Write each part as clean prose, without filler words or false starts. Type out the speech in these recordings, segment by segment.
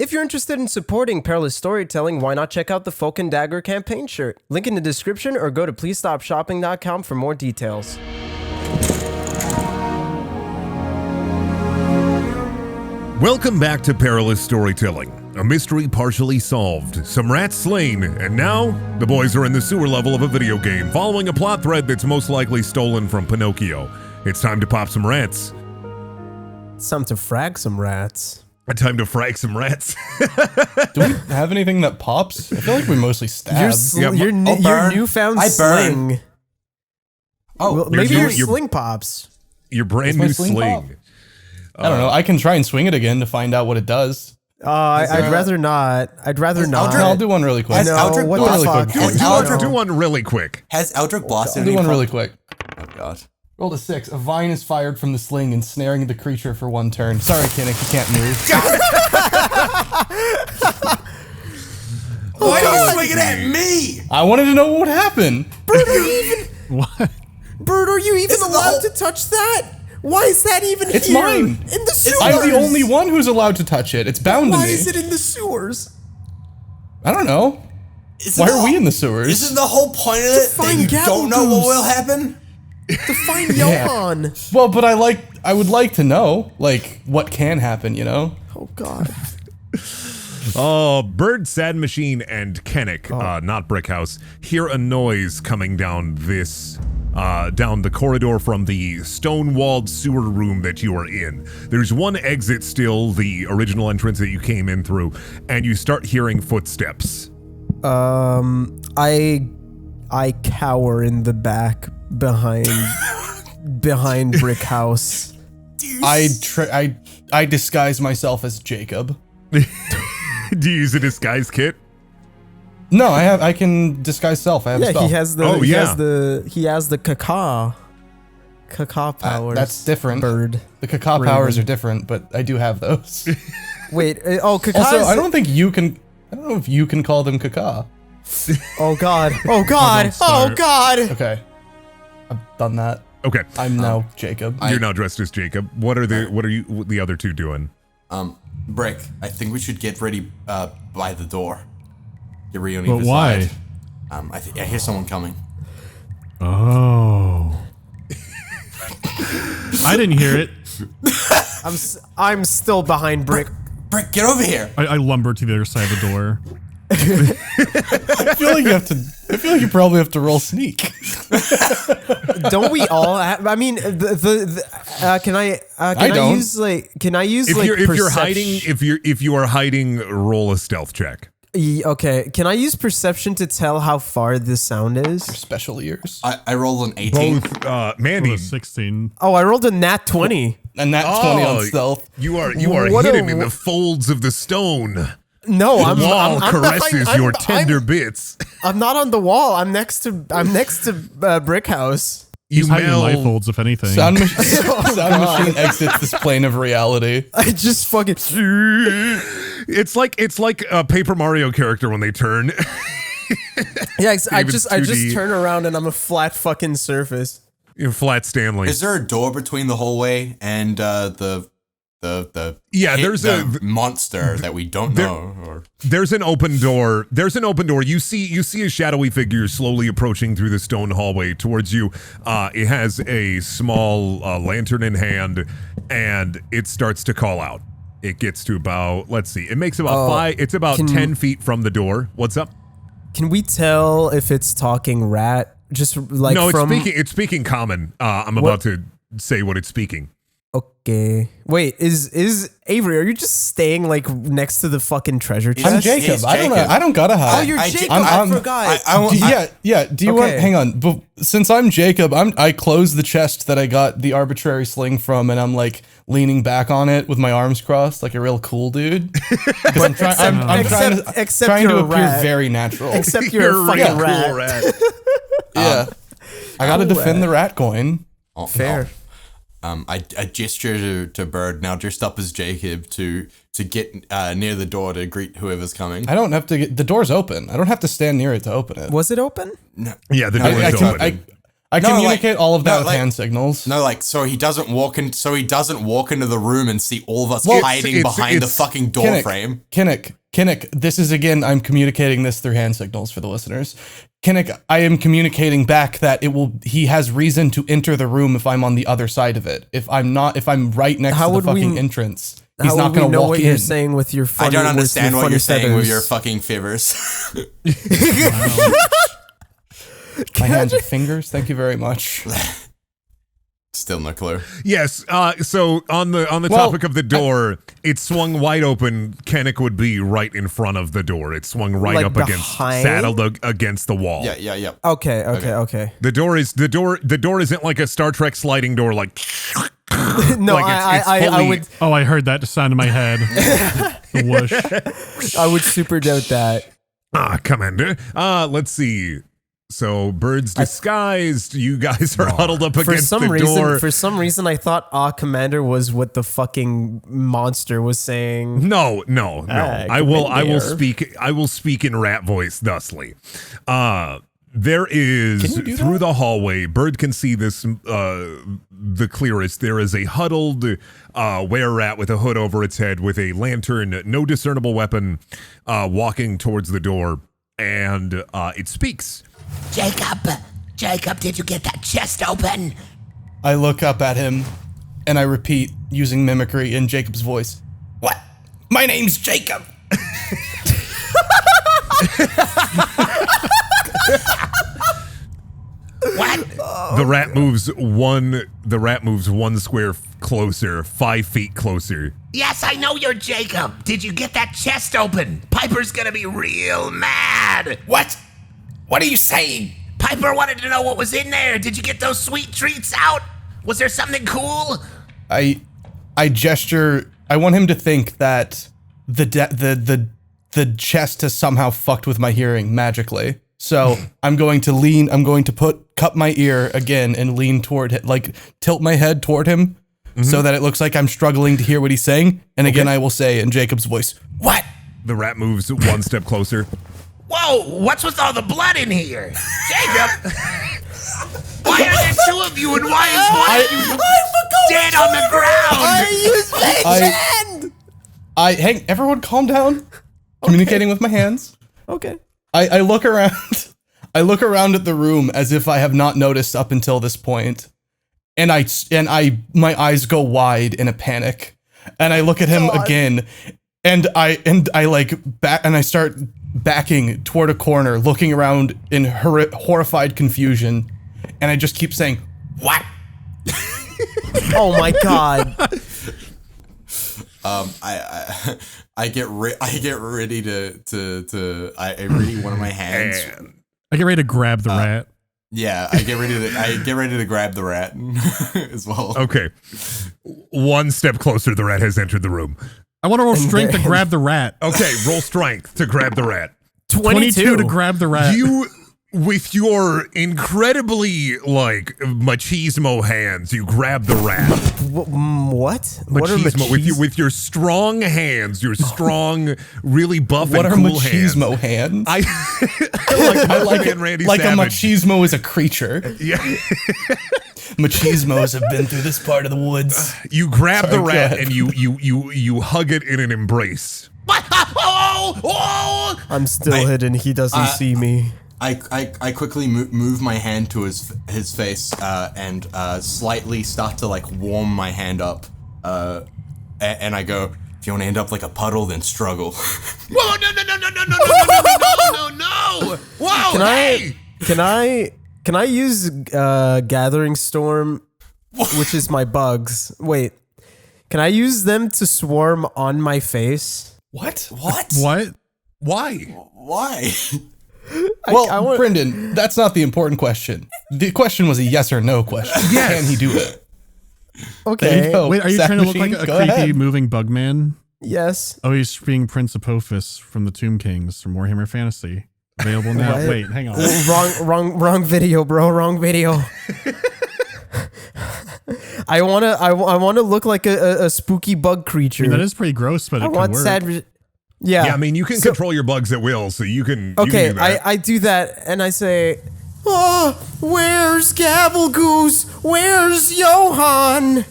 If you're interested in supporting Perilous storytelling, why not check out the Folk and Dagger campaign shirt? Link in the description or go to pleasestopshopping.com for more details. Welcome back to Perilous Storytelling. A mystery partially solved, some rats slain, and now the boys are in the sewer level of a video game, following a plot thread that's most likely stolen from Pinocchio. It's time to pop some rats. It's time to frag some rats. Time to frag some rats. Do we have anything that pops? I feel like we mostly stab. Your newfound sling. Oh, well, maybe your sling pops. Your brand new sling. I don't know. I can try and swing it again to find out what it does. I'd rather not. I'd rather not. I'll do one really quick. Has Eldrick Do one really quick. Has Eldrick blasted? I'll do one really quick. Oh god. Rolled a 6. A vine is fired from the sling, ensnaring the creature for 1 turn. Sorry, Kinnick, you can't move. Why are you swinging at me? I wanted to know what would happen. Bird, are you even? What? Bird, are you even allowed to touch that? Why is that even It's here? mine. In the sewers. I'm the only one who's allowed to touch it. It's bound to me. Why is it in the sewers? I don't know. Why are we in the sewers? Isn't the whole point of it that you don't know what will happen? To find Johan. Well, but I would like to know, like, what can happen, you know? Oh god. Oh, Bird, Sad Machine, and Kennick, not Brickhouse, hear a noise coming down down the corridor from the stone-walled sewer room that you are in. There's one exit still, the original entrance that you came in through, and you start hearing footsteps. I cower in the back behind Brickhouse. I disguise myself as Jacob. Do you use a disguise kit? No, I can disguise self. I have a spell. He has the he has the caca powers. That's different. Bird. The caca powers are different, but I do have those. Wait, caca. Also, I don't know if you can call them caca. Oh god. Oh god. Oh god. Okay. I've done that. Okay. I'm now Jacob. You're now dressed as Jacob. What are the other two doing? Brick, I think we should get ready by the door. Get ready on But either why? side. I hear someone coming. Oh. I didn't hear it. I'm still behind Brick. Brick, get over here. I lumber to the other side of the door. I feel like you probably have to roll sneak. Don't we all? I mean, can I use if you are hiding, roll a stealth check. Okay, can I use perception to tell how far this sound is? Special ears. I rolled an 18. Both, Mandy. 16. Oh, I rolled a nat 20. And that 20 on stealth. You are What hidden a- in the folds of the stone. No, The I'm wall caresses behind, your tender bits. I'm not on the wall. I'm next to Brickhouse. He's hiding my folds, if anything. Sound machine exits this plane of reality. I just fucking. It's like a Paper Mario character when they turn. Yeah, I David's just 2D. turn around and I'm a flat fucking surface. You're Flat Stanley. Is there a door between the hallway and the there's a monster that we don't know? Or There's an open door. You see a shadowy figure slowly approaching through the stone hallway towards you. It has a small lantern in hand, and it starts to call out. It gets to about, let's see, it makes about it's about 10 feet from the door. What's up? Can we tell if it's talking rat? Just like No, from. it's speaking common. I'm about to say what it's speaking. Okay. Wait, is Avery, are you just staying like next to the fucking treasure chest? I'm Jacob. He's I don't know. Jacob. I don't gotta hide. Oh, you're Jacob. I'm- I forgot. Yeah. Do you want? Okay. Hang on. But since I'm Jacob, I closed the chest that I got the arbitrary sling from, and I'm like leaning back on it with my arms crossed, like a real cool dude. 'Cause I'm trying to you're a appear rat. very natural. Except you're a fucking cool rat. Yeah. I gotta defend the rat coin. oh, Fair. I gesture to Bird, now dressed up as Jacob, to get near the door to greet whoever's coming. I don't have to get the door's open. I don't have to stand near it to open it. Was it open? No. Yeah, the door is open. I No, communicate all of that with like- hand signals. No, like, so he doesn't walk into the room and see all of us Well, hiding behind the fucking door frame. Kinnick, this is again, I'm communicating this through hand signals for the listeners. Kinnick, I am communicating back that he has reason to enter the room if I'm on the other side of it. If I'm right next to the fucking entrance, he's not going to walk what in. You're saying with your funny, I don't understand what you're saying with your feathers. fucking fivers. My hands are fingers. Thank you very much. Still no clue. Yes. So on the topic of the door, it swung wide open. Kennick would be right in front of the door. It swung right Like up saddled against the wall. Yeah. Okay. The door isn't like a Star Trek sliding door. Like No, like I would Oh, I heard that sound in my head. The whoosh. I would super doubt that. Commander. Let's see. So birds disguised. You guys are huddled up against the door. For some reason, I thought Commander was what the fucking monster was saying. No. I will speak in rat voice thusly. There is through the hallway, Bird can see this the clearest. There is a huddled were-rat with a hood over its head with a lantern, no discernible weapon, walking towards the door, and it speaks. Jacob, did you get that chest open? I look up at him and I repeat using mimicry in Jacob's voice. What? My name's Jacob. What? The rat moves one square closer, 5 feet closer. Yes, I know you're Jacob. Did you get that chest open? Piper's gonna be real mad. What? What are you saying? Piper wanted to know what was in there. Did you get those sweet treats out? Was there something cool? I gesture. I want him to think that the chest has somehow fucked with my hearing magically. So I'm going to cup my ear again and lean toward it, like tilt my head toward him, so that it looks like I'm struggling to hear what he's saying. And again, I will say in Jacob's voice, "What?" The rat moves one step closer. Whoa, what's with all the blood in here? Jacob! Why are there two of you and why is one of you dead on the ground? Hang, everyone calm down. Communicating with my hands. Okay. I look around. I look around at the room as if I have not noticed up until this point. And my eyes go wide in a panic. And I look at him again. And I start backing toward a corner, looking around in horrified confusion, and I just keep saying, "What?" Oh my god! I get ready to I ready one of my hands. I get ready to grab the rat. Yeah, I get ready to grab the rat as well. Okay, one step closer. The rat has entered the room. I want to roll strength to grab the rat. Okay, roll strength to grab the rat. 22 to grab the rat. You, with your incredibly, machismo hands, you grab the rat. What? Machismo, What are machismo? with your strong hands, your strong, really buff What and are cool machismo hands? I like it, Randy like Savage. a machismo is a creature. Yeah. Machismos have been through this part of the woods. You grab the Sorry, go rat ahead. and you hug it in an embrace. What? Oh! I'm still hidden. He doesn't see me. I quickly move my hand to his face and slightly start to warm my hand up, and I go, "If you want to end up like a puddle, then struggle." Whoa! No! Whoa! Can I use Gathering Storm, which is my bugs? Wait, can I use them to swarm on my face? What? What? Why? Why? Well, Brendan, that's not the important question. The question was a yes or no question. Yes. Can he do it? Okay. There you go. Wait, are you Sad trying to look like machine, a go creepy ahead. moving bug man? Yes. Oh, he's being Prince Apophis from the Tomb Kings from Warhammer Fantasy. Available now. What? Wait, hang on. Wrong video, bro. Wrong video. I wanna look like a spooky bug creature. I mean, that is pretty gross, but I it could want work. sad. Yeah. Yeah, I mean, you can control your bugs at will, so you can. Okay, you can do that. I do that and I say, Where's Gabblegoose? Where's Johan?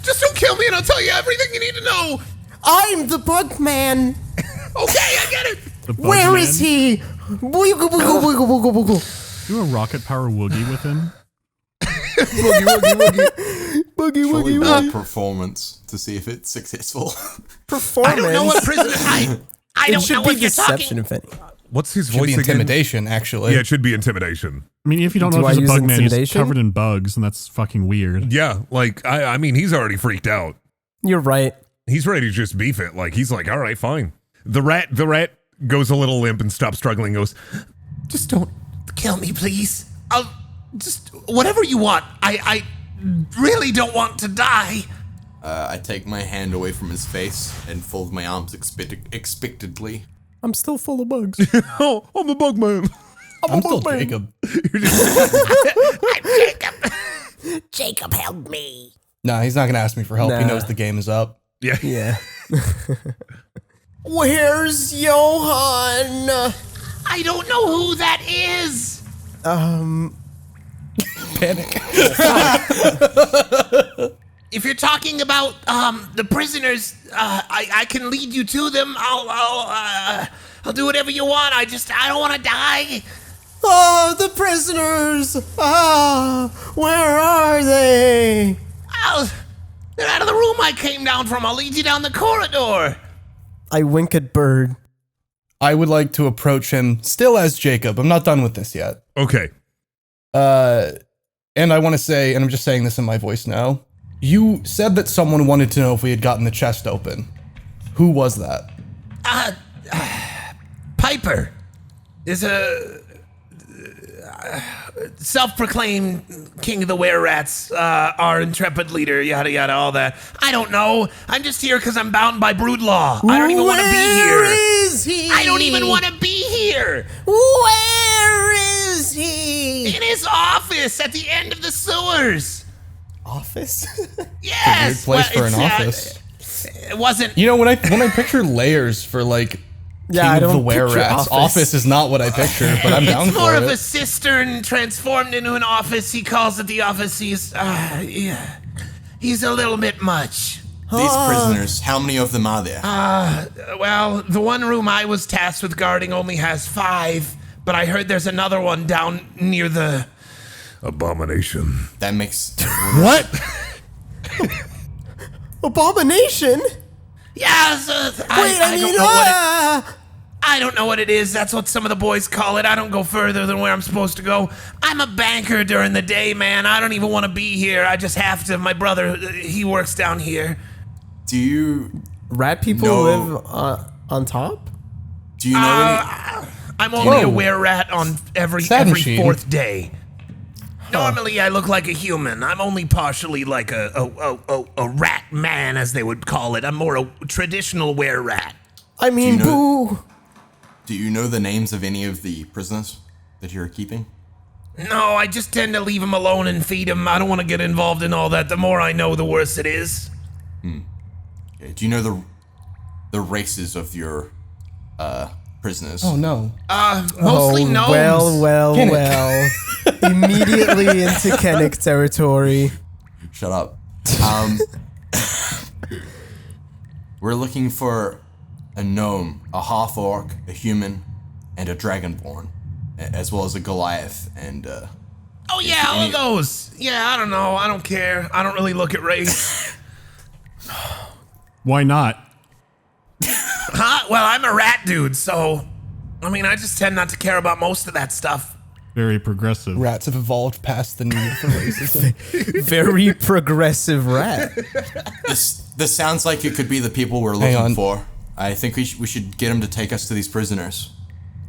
Just don't kill me and I'll tell you everything you need to know. I'm the bug man. Okay, I get it. Where is he? Boogie, boogie, boogie, boogie, boogie. Do a rocket power woogie with him. Boogie, boogie, boogie. Boogie, Shall we woogie, roll woogie. performance to see if it's successful? Performance. I don't know what prisoner. I It don't should know be what you're deception, talking. if any. What's his Should voice be again? intimidation, actually. Yeah, it should be intimidation. I mean, if you don't Do know I if he's a use bug man, he's intimidation? covered in bugs, and that's fucking weird. Yeah, like I mean, he's already freaked out. You're right. He's ready to just beef it. Like he's like, all right, fine. The rat goes a little limp and stops struggling. Goes, Just don't kill me, please. I'll just whatever you want. I really don't want to die. I take my hand away from his face and fold my arms expectantly. I'm still full of bugs. oh, I'm the bug man. I'm still Jacob. I'm Jacob. Jacob, help me. Nah, he's not gonna ask me for help. He Nah. knows the game is up. Yeah. Yeah. Where's Johan? I don't know who that is. Panic. If you're talking about the prisoners, I can lead you to them. I'll do whatever you want. I don't want to die. Oh, the prisoners! Where are they? They're out of the room I came down from. I'll lead you down the corridor. I wink at Bird. I would like to approach him still as Jacob. I'm not done with this yet. Okay. And I want to say, and I'm just saying this in my voice now, you said that someone wanted to know if we had gotten the chest open. Who was that? Piper is a self-proclaimed king of the were-rats, our intrepid leader, yada yada, all that. I don't know. I'm just here because I'm bound by brood law. I don't even want to be here. Where is he? I don't even want to be here. Where is he? In his office at the end of the sewers. Office? Yes. Weird place for an it's, office. It wasn't. You know, when I picture layers for like Yeah, I King of the don't picture Were-Rats, office is not what I picture, but I'm down It's for more it. of a cistern transformed into an office. He calls it the office. He's a little bit much. These prisoners, how many of them are there? Well, the one room I was tasked with guarding only has 5, but I heard there's another one down near the... Abomination. That makes... What? Abomination? Yeah, I don't know what it is. That's what some of the boys call it. I don't go further than where I'm supposed to go. I'm a banker during the day, man. I don't even want to be here. I just have to. My brother, he works down here. Do you Rat people No. live on top? do you know any... I'm only Whoa. a were-rat on every Sad machine. 4th day. Normally, I look like a human. I'm only partially like a rat man, as they would call it. I'm more a traditional were-rat. I mean, Do you know- boo. Do you know the names of any of the prisoners that you're keeping? No, I just tend to leave them alone and feed them. I don't want to get involved in all that. The more I know, the worse it is. Okay. Do you know the races of your prisoners? Oh no. Mostly gnomes. Well. Kennick. Immediately into Kennick territory. Shut up. We're looking for a gnome, a half-orc, a human, and a dragonborn, as well as a Goliath and Oh yeah, all of those. Yeah, I don't know. I don't care. I don't really look at race. Why not? Huh? Well, I'm a rat dude, so I mean, I just tend not to care about most of that stuff. Very progressive. Rats have evolved past the need for racism. Very progressive rat. This sounds like it could be the people we're Hang looking on. for. I think we should get them to take us to these prisoners.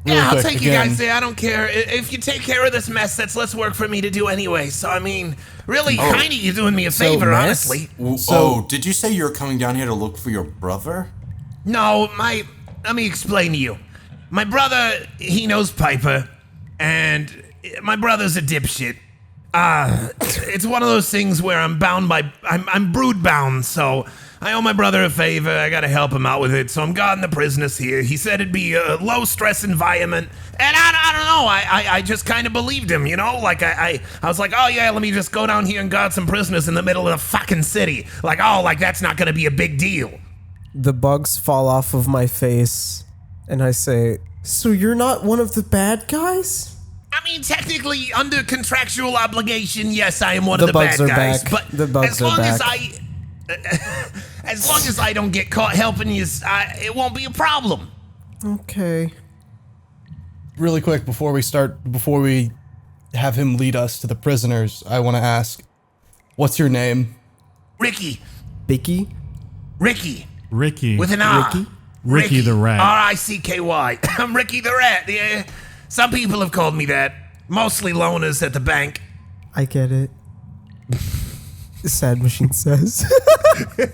Yeah, I'll quick, take you again. guys there. I don't care. If you take care of this mess, that's less work for me to do anyway. So, I mean, really, kind of you doing me a favor, mess? honestly. Did you say you're coming down here to look for your brother? No, let me explain to you. My brother, he knows Piper, and my brother's a dipshit. It's one of those things where I'm bound by, I'm brood bound, so I owe my brother a favor. I gotta help him out with it. So I'm guarding the prisoners here. He said it'd be a low-stress environment. And I don't know. I just kind of believed him, you know? Like, I was like, oh, yeah, let me just go down here and guard some prisoners in the middle of the fucking city. Like, oh, like, that's not gonna be a big deal. The bugs fall off of my face, and I say, so you're not one of the bad guys? I mean, technically, under contractual obligation, yes, I am one of the bugs bad are guys. back. But The bugs as long are as back. as long as I don't get caught helping you, it won't be a problem. Okay. Really quick, before we have him lead us to the prisoners, I want to ask, what's your name? Ricky. Bicky? Ricky. Ricky. With an R. Ricky the Rat. R-I-C-K-Y. I'm Ricky the Rat. Yeah. Some people have called me that. Mostly loners at the bank. I get it. The sad machine says. Did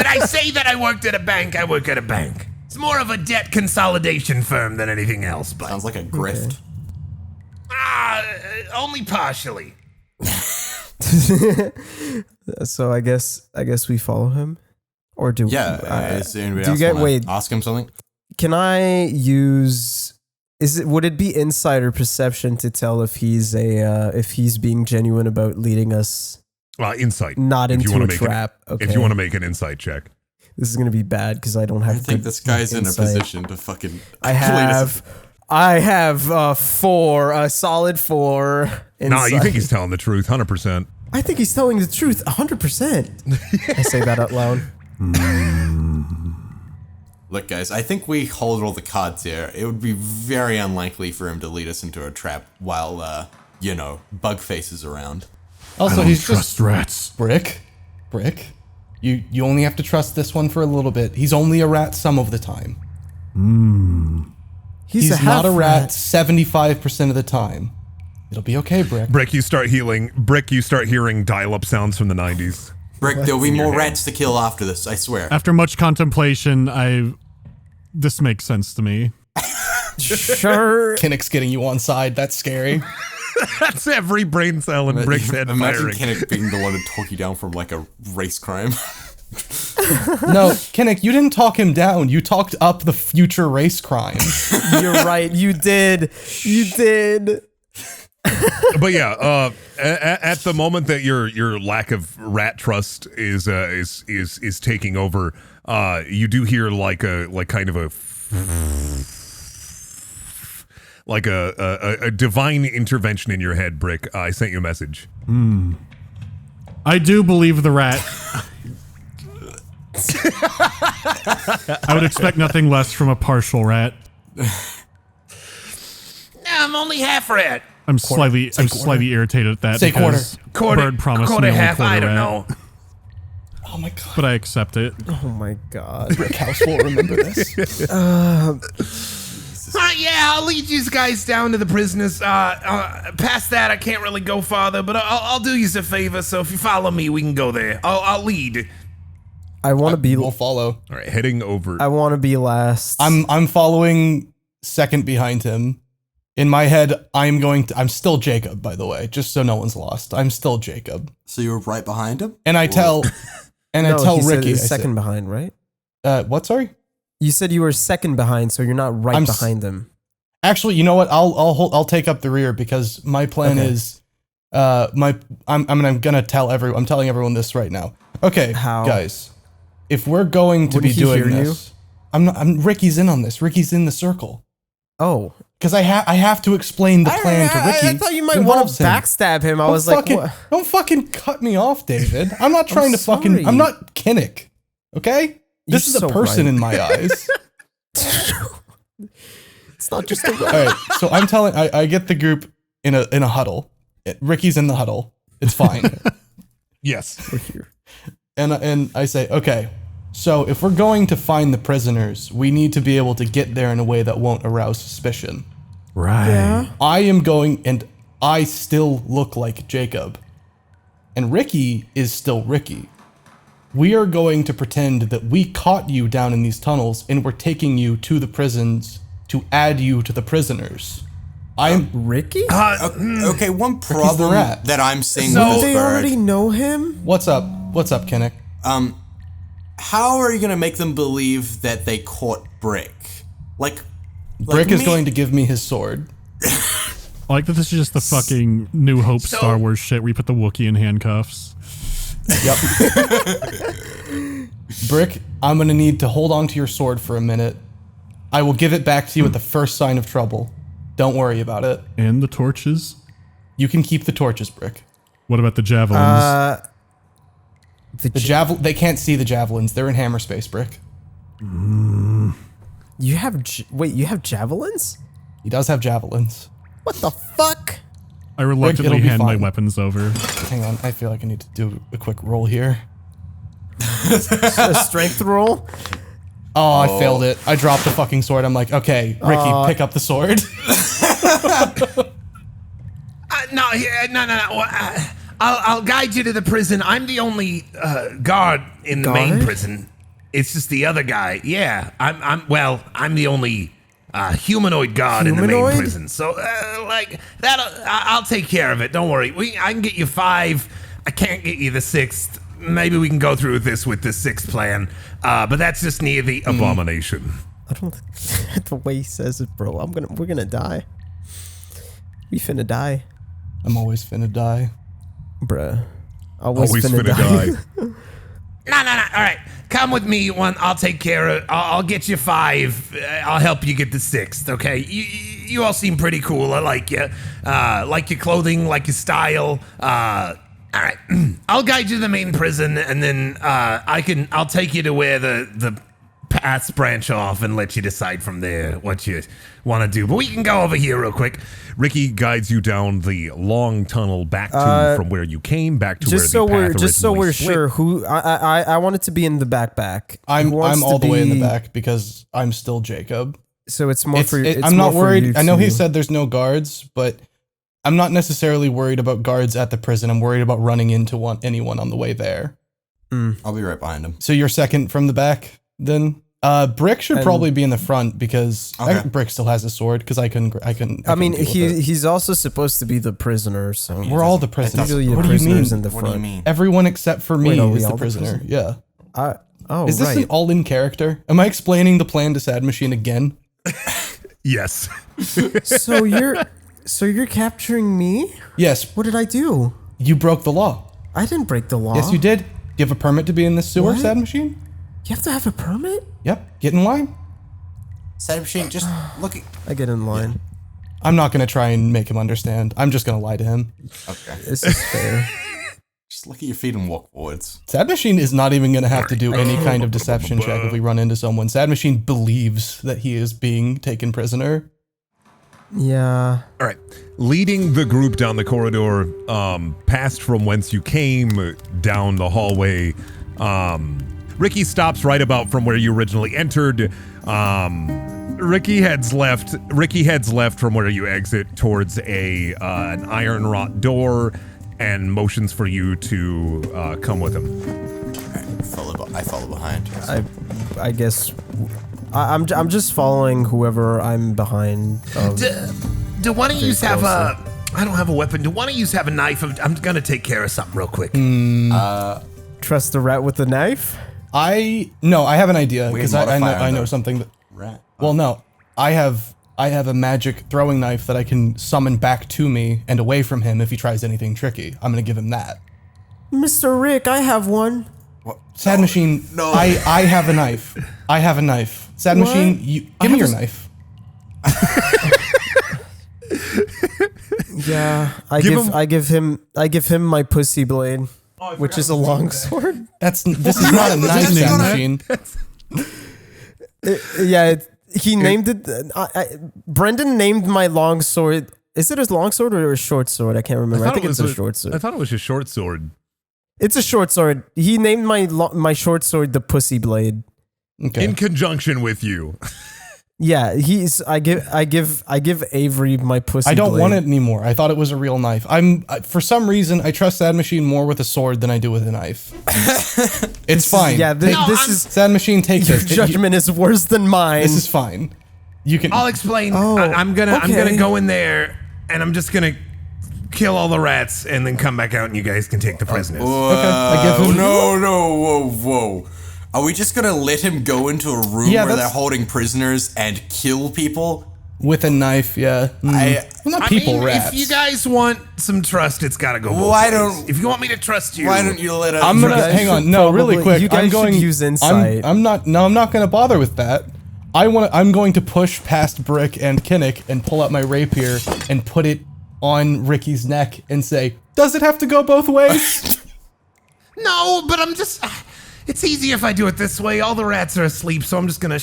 I say that I worked at a bank? I work at a bank. It's more of a debt consolidation firm than anything else, but Sounds like a grift. only partially. So I guess we follow him, or do Yeah. Is anybody do you else get- wanna wait. ask him something? Can I use? Would it be insider perception to tell if he's if he's being genuine about leading us Insight. not if you into wanna a make trap? If you want to make an insight check. This is gonna be bad because I don't have. I think good this guy's in a insight. position to fucking. I have 4, a solid 4. Nah, you insight. think he's telling the truth, 100%. I think he's telling the truth, 100%. I say that out loud. Look, guys, I think we hold all the cards here. It would be very unlikely for him to lead us into a trap while, Bugface is around. Also, I don't he's trust just rats. Brick. You only have to trust this one for a little bit. He's only a rat some of the time. He's not a rat 75% of the time. It'll be okay, Brick. Brick, you start healing. Brick, you start hearing dial-up sounds from the 90s. Brick, there'll be more rats to kill after this, I swear. After much contemplation, this makes sense to me. Sure. Kinnick's getting you on side. That's scary. That's every brain cell in Brick's head Imagine firing. Kinnick being the one to talk you down from like a race crime. No, Kinnick, you didn't talk him down. You talked up the future race crime. You're right. You did. But yeah, at the moment that your lack of rat trust is taking over, you do hear like kind of a divine intervention in your head, Brick. I sent you a message. I do believe the rat. I would expect nothing less from a partial rat. I'm only half rat. I'm slightly irritated at that. Say because Bird promised me only half, quarter I don't rat, know. Oh my god. but I accept it. Oh my god. Brick House will remember this. Yeah, I'll lead you guys down to the prisoners. Past that, I can't really go farther, but I'll do you a favor. So if you follow me, we can go there. I'll lead. I want to be. We'll follow. All right, heading over. I want to be last. I'm following second behind him. In my head, I'm still Jacob, by the way, just so no one's lost. I'm still Jacob. So you were right behind him? And I tell he said Ricky. he's second behind, right? What, sorry? You said you were second behind, so you're not right behind them. Actually, you know what? I'll take up the rear because my plan is I'm telling everyone this right now. Okay, How? guys. If we're going to Wouldn't be he doing hear you? this, Ricky's in on this. Ricky's in the circle. Oh. Because I have to explain the plan to Ricky. I thought you might want to backstab him. I was like, what? Don't fucking cut me off, David. I'm not trying to sorry. fucking. I'm not Kinnick. Okay? This is You're a so person right. in my eyes. It's not just a All right. So I'm telling. I get the group in a huddle. Ricky's in the huddle. It's fine. Yes. We're here. And I say, okay. So if we're going to find the prisoners, we need to be able to get there in a way that won't arouse suspicion. Right. Yeah. I am going, and I still look like Jacob. And Ricky is still Ricky. We are going to pretend that we caught you down in these tunnels and we're taking you to the prisons to add you to the prisoners. I'm Ricky? Okay, one problem rat. that I'm seeing So with this they bird. already know him? What's up? What's up, Kinnick? How are you gonna make them believe that they caught Brick? Brick is going to give me his sword. I like that this is just the fucking New Hope Star Wars shit where you put the Wookiee in handcuffs. Yep. Brick, I'm gonna need to hold on to your sword for a minute. I will give it back to you at the first sign of trouble. Don't worry about it. And the torches? You can keep the torches, Brick. What about the javelins? They can't see the javelins. They're in hammer space, Brick. You have you have javelins? He does have javelins. What the fuck? I reluctantly it'll be hand my fine. weapons over. Hang on, I feel like I need to do a quick roll here. A strength roll? Oh, I failed it. I dropped the fucking sword. I'm like, okay, Ricky, pick up the sword. No. I'll guide you to the prison. I'm the only guard in the main prison. It's just the other guy. Yeah, I'm the only humanoid guard in the main prison. So like that, I'll take care of it. Don't worry. I can get you 5. I can't get you the 6th. Maybe we can go through this with the 6th plan. But that's just near the abomination. I don't think the way he says it, bro. We're gonna die. We finna die. I'm always finna die. Bruh. Always finna die. No. All right. Come with me. I'll take care of. I'll get you 5. I'll help you get the 6th. Okay. You all seem pretty cool. I like you. Like your clothing. Like your style. All right. I'll guide you to the main prison, and then I'll take you to where the paths branch off and let you decide from there what you want to do. But we can go over here real quick. Ricky guides you down the long tunnel back to from where you came, back to where the path just so we're split. sure who I want it to be in the backpack. I'm all the way in the back because I'm still Jacob. So it's more for you. I'm not worried. I know he said there's no guards, but I'm not necessarily worried about guards at the prison. I'm worried about running into anyone on the way there. I'll be right behind him. So you're second from the back, then. Brick should probably be in the front because Brick still has a sword because I mean, he's also supposed to be the prisoner. So we're all the prisoners. Usually What do you mean? In the What front. do you mean? Everyone except for me Wait, is the prisoner. Yeah. Is this right. an all-in character? Am I explaining the plan to Sad Machine again? Yes. So you're capturing me? Yes. What did I do? You broke the law. I didn't break the law. Yes, you did. Do you have a permit to be in this sewer, What? Sad Machine? You have to have a permit? Yep. Get in line. Sad Machine, just look at. I get in line. I'm not going to try and make him understand. I'm just going to lie to him. Okay. This is fair. Just look at your feet and walk forwards. Sad Machine is not even going to have to do any kind of deception check if we run into someone. Sad Machine believes that he is being taken prisoner. Yeah. All right. Leading the group down the corridor, past from whence you came, down the hallway, Ricky stops right about from where you originally entered. Ricky heads left from where you exit towards an iron wrought door and motions for you to come with him. I follow behind. I guess I'm just following whoever I'm behind. Do one of you have a? I don't have a weapon. Do one of you have a knife? I'm gonna take care of something real quick. Trust the rat with the knife? I have an idea because I know something that. Rat. Well, no, I have a magic throwing knife that I can summon back to me and away from him if he tries anything tricky. I'm gonna give him that. Mr. Rick, I have one. Sad Machine, no. I have a knife. I have a knife. Sad What? Machine, give me your knife. Yeah, I give him my pussy blade, which is a long sword. This is not a knife, Sad Machine. He named it. Brendan named my long sword. Is it a long sword or a short sword? I can't remember. I think it's a short sword. I thought it was a short sword. It's a short sword. He named my short sword the pussy blade. Okay. In conjunction with you. Yeah, I give Avery my pussy. I don't blade. want it anymore. I thought it was a real knife. For some reason I trust Sad Machine more with a sword than I do with a knife. It's fine. This is Sad Machine. Take your this. judgment is worse than mine. This is fine. You can. I'll explain. Oh, I'm gonna okay. go in there and I'm just gonna kill all the rats and then come back out and you guys can take the prisoners. I give him- Whoa. Are we just gonna let him go into a room where they're holding prisoners and kill people? With a knife, yeah. Well, not people, rats. If you guys want some trust, it's gotta go both ways. If you want me to trust you, Why don't you let us? I'm gonna hang on. No, really quick. You guys I'm going should use insight. I'm not gonna bother with that. I'm going to push past Brick and Kinnick and pull out my rapier and put it on Ricky's neck and say, "Does it have to go both ways?" No, but I'm just. It's easier if I do it this way. All the rats are asleep, so I'm just gonna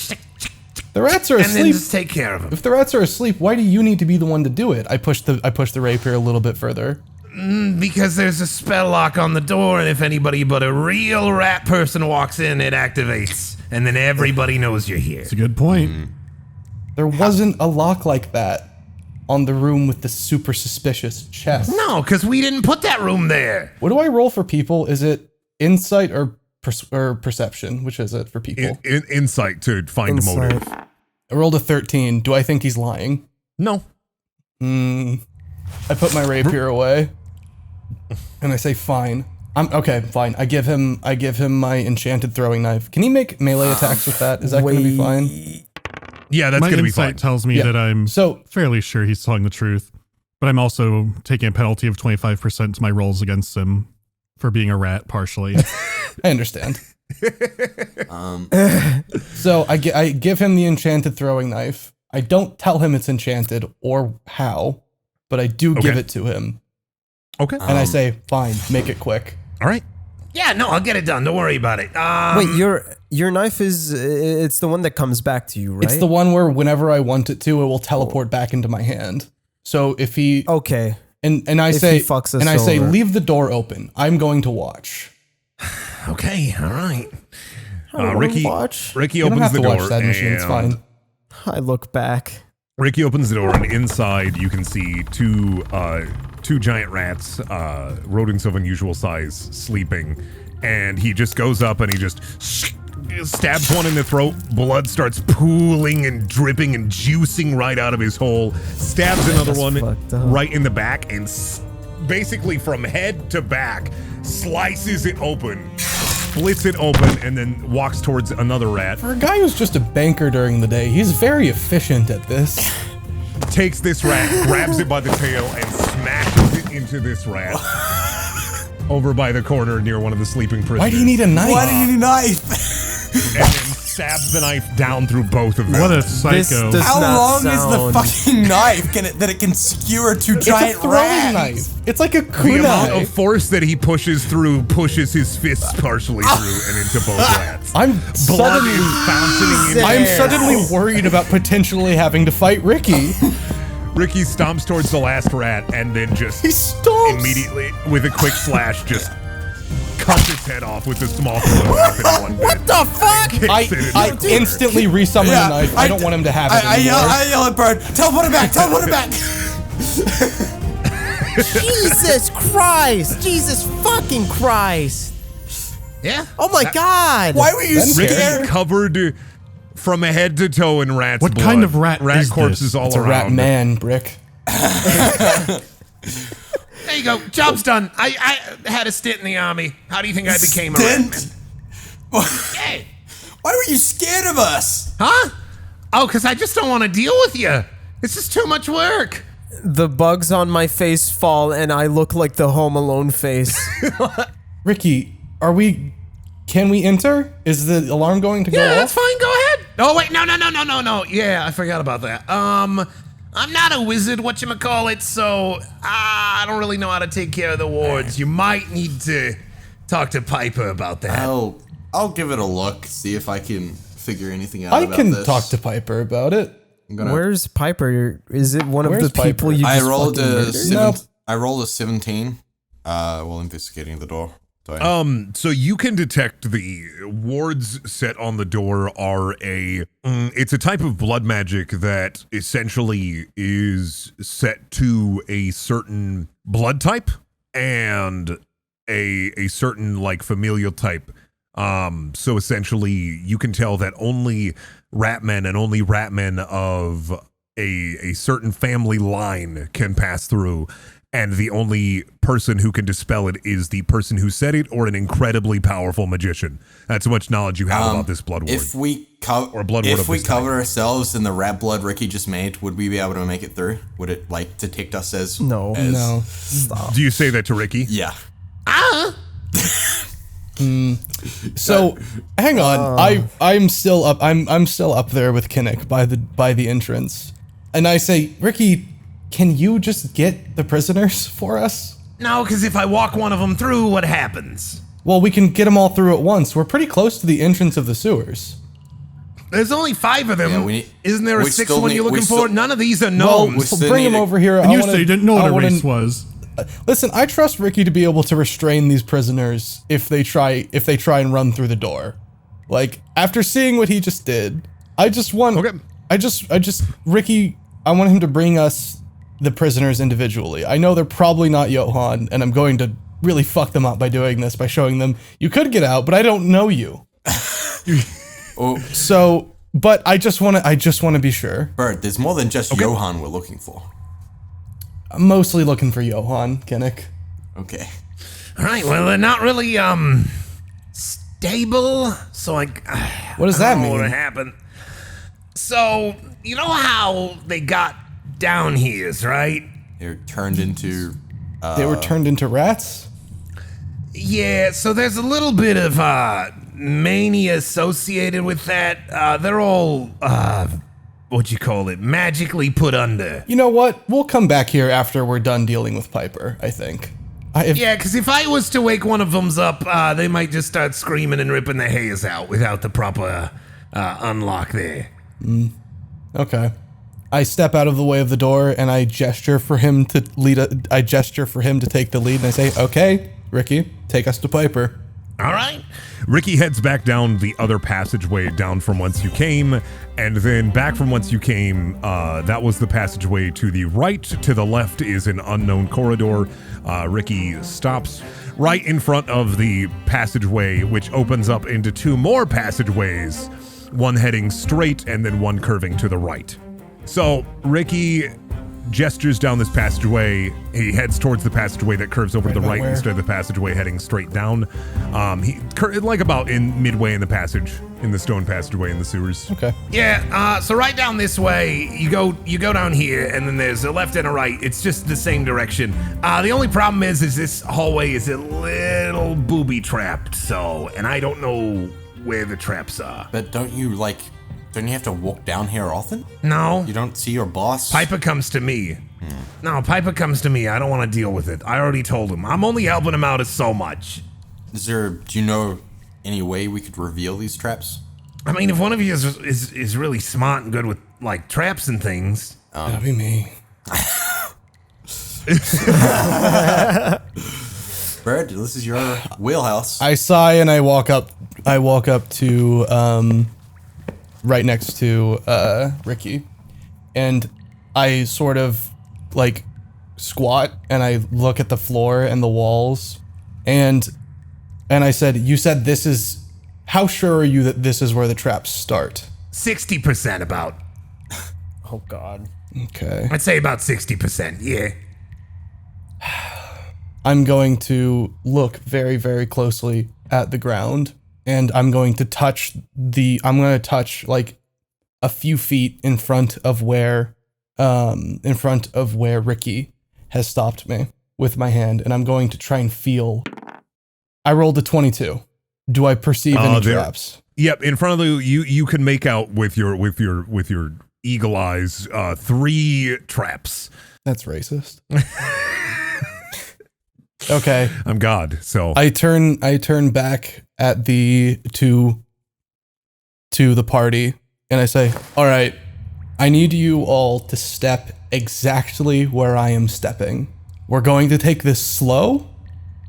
The rats are and then asleep. just take care of them. If the rats are asleep, why do you need to be the one to do it? I push the rapier a little bit further. Because there's a spell lock on the door, and if anybody but a real rat person walks in, it activates, and then everybody knows you're here. It's a good point. There wasn't a lock like that on the room with the super suspicious chest. No, because we didn't put that room there. What do I roll for people? Is it insight or perception? Which is it for people? Insight to find motive. I rolled a 13. Do I think he's lying? No. I put my rapier away, and I say, "Fine. I'm okay. Fine. I give him my enchanted throwing knife. Can he make melee attacks with that? Is that going to be fine?" Yeah, that's My going to be fine. insight tells me that I'm fairly sure he's telling the truth, but I'm also taking a penalty of 25% to my rolls against him for being a rat, partially. I understand. So I give him the enchanted throwing knife. I don't tell him it's enchanted or how, but I do give it to him. Okay. And I say, "Fine, make it quick." All right. Yeah, no, I'll get it done. Don't worry about it. Wait, your knife it's the one that comes back to you, right? It's the one where whenever I want it to, it will teleport back into my hand. So if he Okay. and I If say he fucks us and I say, over. "Leave the door open. I'm going to watch." Okay, all right. Ricky watch. Ricky You don't opens have the to door. watch that machine. It's and fine. I look back. Ricky opens the door, and inside you can see two giant rats, rodents of unusual size, sleeping. And he just goes up and he just stabs one in the throat. Blood starts pooling and dripping and juicing right out of his hole. Stabs another one fucked up. right in the back and basically from head to back slices it open, splits it open, and then walks towards another rat. For a guy who's just a banker during the day, he's very efficient at this. Takes this rat, grabs it by the tail, and smashes it into this rat over by the corner near one of the sleeping prisoners. Why do you need a knife? Why do you need a knife? And then stabs the knife down through both of them. What a psycho. does How not long is the sound- fucking knife that it can skewer two It's a giant throwing rats? knife. It's like a The amount kunai. of force that he pushes through pushes his fists partially through and into both rats. I'm Blood suddenly, is fountaining in. I'm suddenly worried about potentially having to fight Ricky. Ricky stomps towards the last rat and then just He stomps. immediately, with a quick slash, just cuts its head off with a small throwing knife in one bit. What the fuck? I instantly resummon the knife. I don't want him to have it I anymore. yell at Bird. Teleport it back. Teleport it back. Jesus Christ! Jesus fucking Christ! Yeah. Oh my God! Why were you Ricky scared? covered from head to toe in rat's What blood. kind of rat is corpses this? all It's a around. rat man, Brick. There you go. Job's done. I had a stint in the army. How do you think I became a rat? Stint? Hey. Why were you scared of us? Huh? Oh, because I just don't want to deal with you. It's just too much work. The bugs on my face fall, and I look like the Home Alone face. Ricky, can we enter? Is the alarm going to go Yeah, off? that's fine. Go ahead. Oh, wait. No. Yeah, I forgot about that. I'm not a wizard, whatchamacallit, so I don't really know how to take care of the wards. You might need to talk to Piper about that. I'll give it a look, see if I can figure anything out I about can this. talk to Piper about it. I'm gonna, Where's Piper? Is it one of Where's the people Piper? you I just rolled fucking a murdered? I rolled a 17 while investigating the door. So So you can detect the wards set on the door are it's a type of blood magic that essentially is set to a certain blood type and a certain like familial type. So essentially you can tell that only ratmen and only ratmen of a certain family line can pass through. and the only person who can dispel it is the person who said it or an incredibly powerful magician. That's how much knowledge you have about this blood ward. If we cover ourselves in the rat blood Ricky just made, would we be able to make it through? Would it like detect us as No. Stop. Do you say that to Ricky? Yeah. So hang on, I'm still up. I'm still up there with Kinnick by the entrance, and I say, Ricky, can you just get the prisoners for us? No, because if I walk one of them through, what happens? Well, we can get them all through at once. We're pretty close to the entrance of the sewers. There's only 5 of them. Yeah, Isn't there a 6th one you're looking for? None of these are Well, gnomes. so bring them over here. And you said you didn't know what a race was. Listen, I trust Ricky to be able to restrain these prisoners if they try and run through the door. Like, after seeing what he just did, I just want Ricky, I want him to bring us the prisoners individually. I know they're probably not Johan, and I'm going to really fuck them up by doing this, by showing them you could get out, but I don't know you. So, but I just want to be sure. Bird, there's more than just Johan we're looking for. I'm mostly looking for Johan, Kinnick. Okay. All right, well, they're not really, stable, so What does that I don't know mean? what happened. So, you know how they got down here, right? They're turned into... They were turned into rats? Yeah, so there's a little bit of, mania associated with that. They're all, magically put under. You know what? We'll come back here after we're done dealing with Piper, I think. Yeah, because if I was to wake one of them up, they might just start screaming and ripping their hairs out without the proper unlock there. Okay. I step out of the way of the door and I gesture for him to I gesture for him to take the lead and I say, "Okay, Ricky, take us to Piper." All right. Ricky heads back down the other passageway down from whence you came, and then back from whence you came. That was the passageway to the right. To the left is an unknown corridor. Ricky stops right in front of the passageway, which opens up into 2 more passageways, one heading straight and then one curving to the right. So Ricky gestures down this passageway. He heads towards the passageway that curves over to the right instead of the passageway heading straight down. Like about in midway in the passage, in the stone passageway in the sewers. Okay. Yeah, so right down this way, you go down here, and then there's a left and a right. It's just the same direction. The only problem is this hallway is a little booby-trapped, and I don't know where the traps are. But don't you have to walk down here often? No. You don't see your boss? Piper comes to me. No, Piper comes to me. I don't want to deal with it. I already told him. I'm only helping him out so much. Do you know any way we could reveal these traps? I mean, if one of you is really smart and good with, traps and things. That'd be me. Bird, this is your wheelhouse. I sigh and I walk up to, right next to Ricky, and I sort of squat and I look at the floor and the walls, and I said, "You said this is. How sure are you that this is where the traps start?" 60% about. Oh God. Okay. I'd say about 60%. Yeah. I'm going to look very, very closely at the ground, and I'm going to touch a few feet in front of where Ricky has stopped me with my hand, and I'm going to try and feel. I rolled a 22. Do I perceive any traps? Yep, in front of you can make out with your eagle eyes 3 traps. That's racist. Okay. I'm God, so I turn back at to the party and I say, "All right, I need you all to step exactly where I am stepping. We're going to take this slow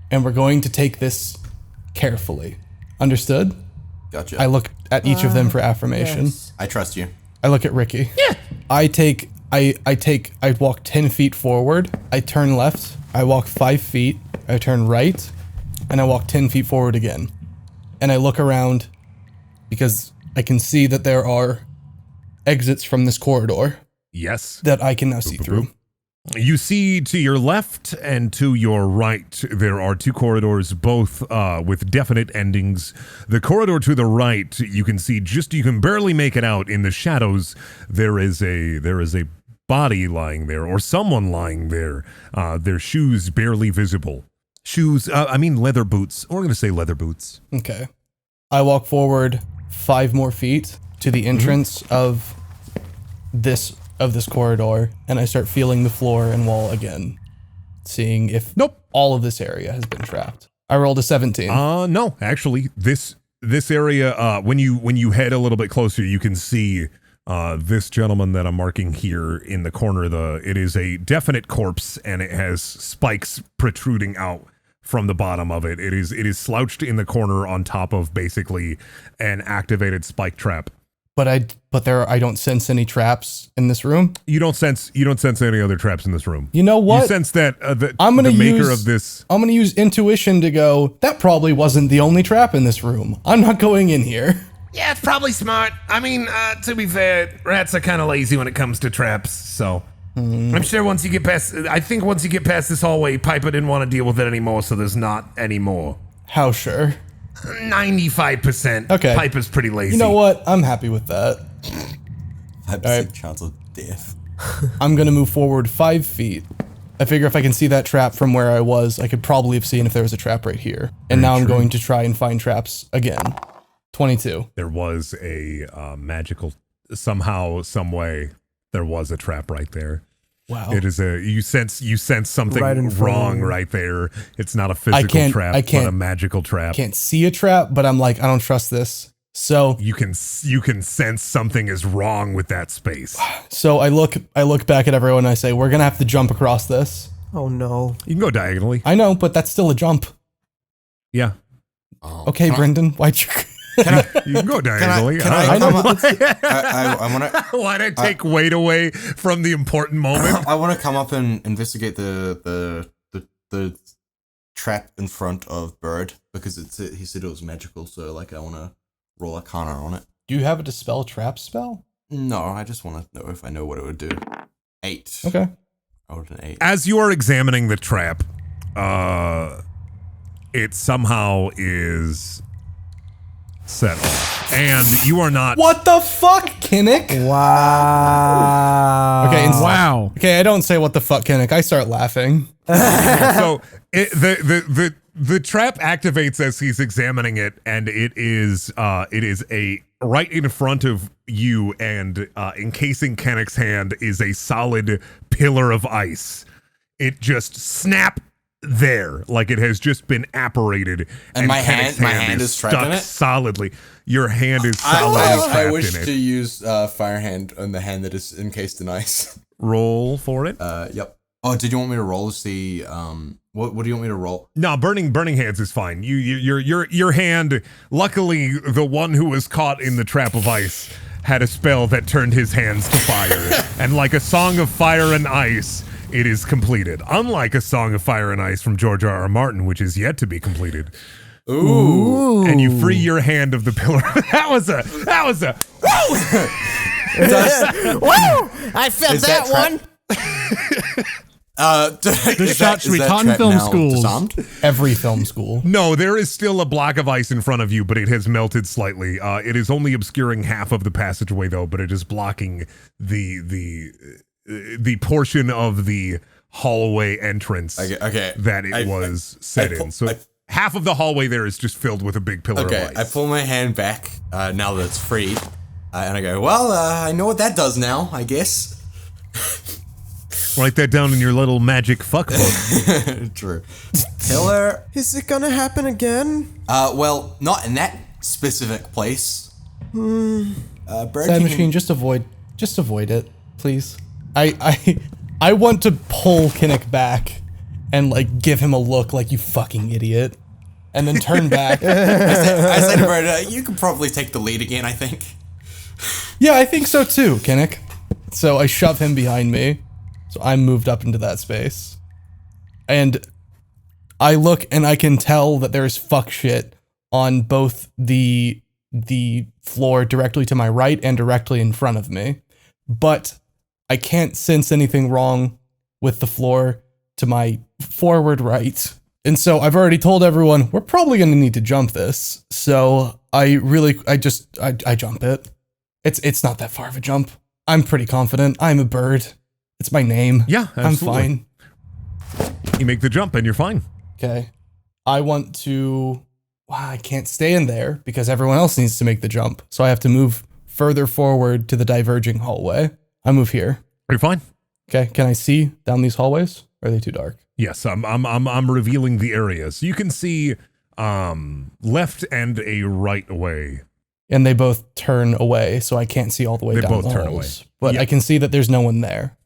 and we're going to take this carefully. Understood?" Gotcha. I look at each of them for affirmation. Yes. I trust you. I look at Ricky. Yeah. I walk 10 feet forward. I turn left. I walk 5 feet. I turn right. And I walk 10 feet forward again. And I look around because I can see that there are exits from this corridor yes. that I can now see through. You see to your left and to your right, there are two corridors, both with definite endings. The corridor to the right, you can see you can barely make it out in the shadows. There is a body lying there, or someone lying there. Their shoes barely visible. Leather boots. We're going to say leather boots. Okay. I walk forward 5 more feet to the entrance of this corridor, and I start feeling the floor and wall again, seeing if all of this area has been trapped. I rolled a 17. No, actually, this area, when you head a little bit closer, you can see this gentleman that I'm marking here in the corner. It is a definite corpse, and it has spikes protruding out from the bottom of it. It is slouched in the corner on top of basically an activated spike trap. But I don't sense any traps in this room. You don't sense any other traps in this room. You know what? You sense that I'm gonna use intuition to go, that probably wasn't the only trap in this room. I'm not going in here. Yeah, it's probably smart. I mean, to be fair, rats are kind of lazy when it comes to traps, so I'm sure once you get past this hallway, Piper didn't want to deal with it anymore, so there's not anymore. How sure? 95%. Okay. Piper's pretty lazy. You know what? I'm happy with that. 5% chance of death. I'm gonna move forward 5 feet. I figure if I can see that trap from where I was, I could probably have seen if there was a trap right here. And now I'm going to try and find traps again. 22. There was a magical, somehow, some way, there was a trap right there. Wow. It is you sense something wrong right there. It's not a physical trap, but a magical trap. Can't see a trap, but I'm like, I don't trust this. So you can sense something is wrong with that space. So I look back at everyone and I say, we're gonna have to jump across this. Oh no. You can go diagonally. I know, but that's still a jump. Yeah. Okay, Brendan, why'd you... You can go diagonally. Why'd I take weight away from the important moment? I want to come up and investigate the trap in front of Bird, because he said it was magical, so like I want to roll Arcana on it. Do you have a dispel trap spell? No, I just want to know if I know what it would do. 8. Okay. I rolled an 8. As you are examining the trap, it somehow is set off, and you are not. What the fuck, Kinnick? Wow. Okay. Wow. Okay, I don't say what the fuck, Kinnick. I start laughing. So the trap activates as he's examining it, and it is a right in front of you, and encasing Kennick's hand is a solid pillar of ice. It just snap there, like it has just been apparated, and my hand is trapped stuck in it solidly. Your hand is solidly trapped I wish in it. to use fire hand on the hand that is encased in ice. Roll for it. Yep. Oh, did you want me to roll to see what do you want me to roll? No, burning hands is fine. Your hand, luckily the one who was caught in the trap of ice had a spell that turned his hands to fire. And like a song of fire and ice, it is completed. Unlike a Song of Fire and Ice from George R.R. Martin, which is yet to be completed. Ooh. And you free your hand of the pillar. That was a Woo! I felt that one. This shot should be taught in film schools. Disarmed? Every film school. No, there is still a block of ice in front of you, but it has melted slightly. It is only obscuring half of the passageway, though, but it is blocking the portion of the hallway entrance that it was set in. So half of the hallway there is just filled with a big pillar of ice. I pull my hand back now that it's freed, and I go, well, I know what that does now, I guess. Write that down in your little magic fuck book. True. Pillar. Is it gonna happen again? Well, not in that specific place. Bird Sad Machine, just avoid it, please. I want to pull Kinnick back and like give him a look like, you fucking idiot, and then turn back. I said to Bird, you could probably take the lead again, I think. Yeah, I think so too, Kinnick. So I shove him behind me. So I'm moved up into that space. And I look and I can tell that there's fuck shit on both the floor directly to my right and directly in front of me. But I can't sense anything wrong with the floor to my forward right. And so I've already told everyone we're probably going to need to jump this. So I jump it. It's not that far of a jump. I'm pretty confident. I'm a bird. It's my name. Yeah, absolutely. I'm fine. You make the jump and you're fine. Okay. I want to... Wow, I can't stay in there because everyone else needs to make the jump. So I have to move further forward to the diverging hallway. I move here. You're fine. Okay. Can I see down these hallways? Or are they too dark? Yes, I'm revealing the areas. You can see left and a right away. And they both turn away, so I can't see all the way down the turn halls. away. But Yeah. I can see that there's no one there.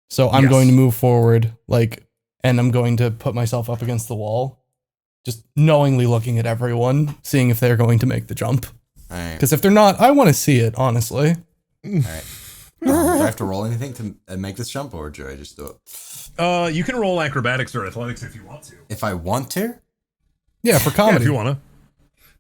So I'm Yes. going to move forward, and I'm going to put myself up against the wall, just knowingly looking at everyone, seeing if they're going to make the jump. All right. Because if they're not, I want to see it, honestly. All right. Do I have to roll anything to make this jump, or do I just do it? You can roll acrobatics or athletics if you want to. If I want to? Yeah, for Yeah, comedy. if you want to.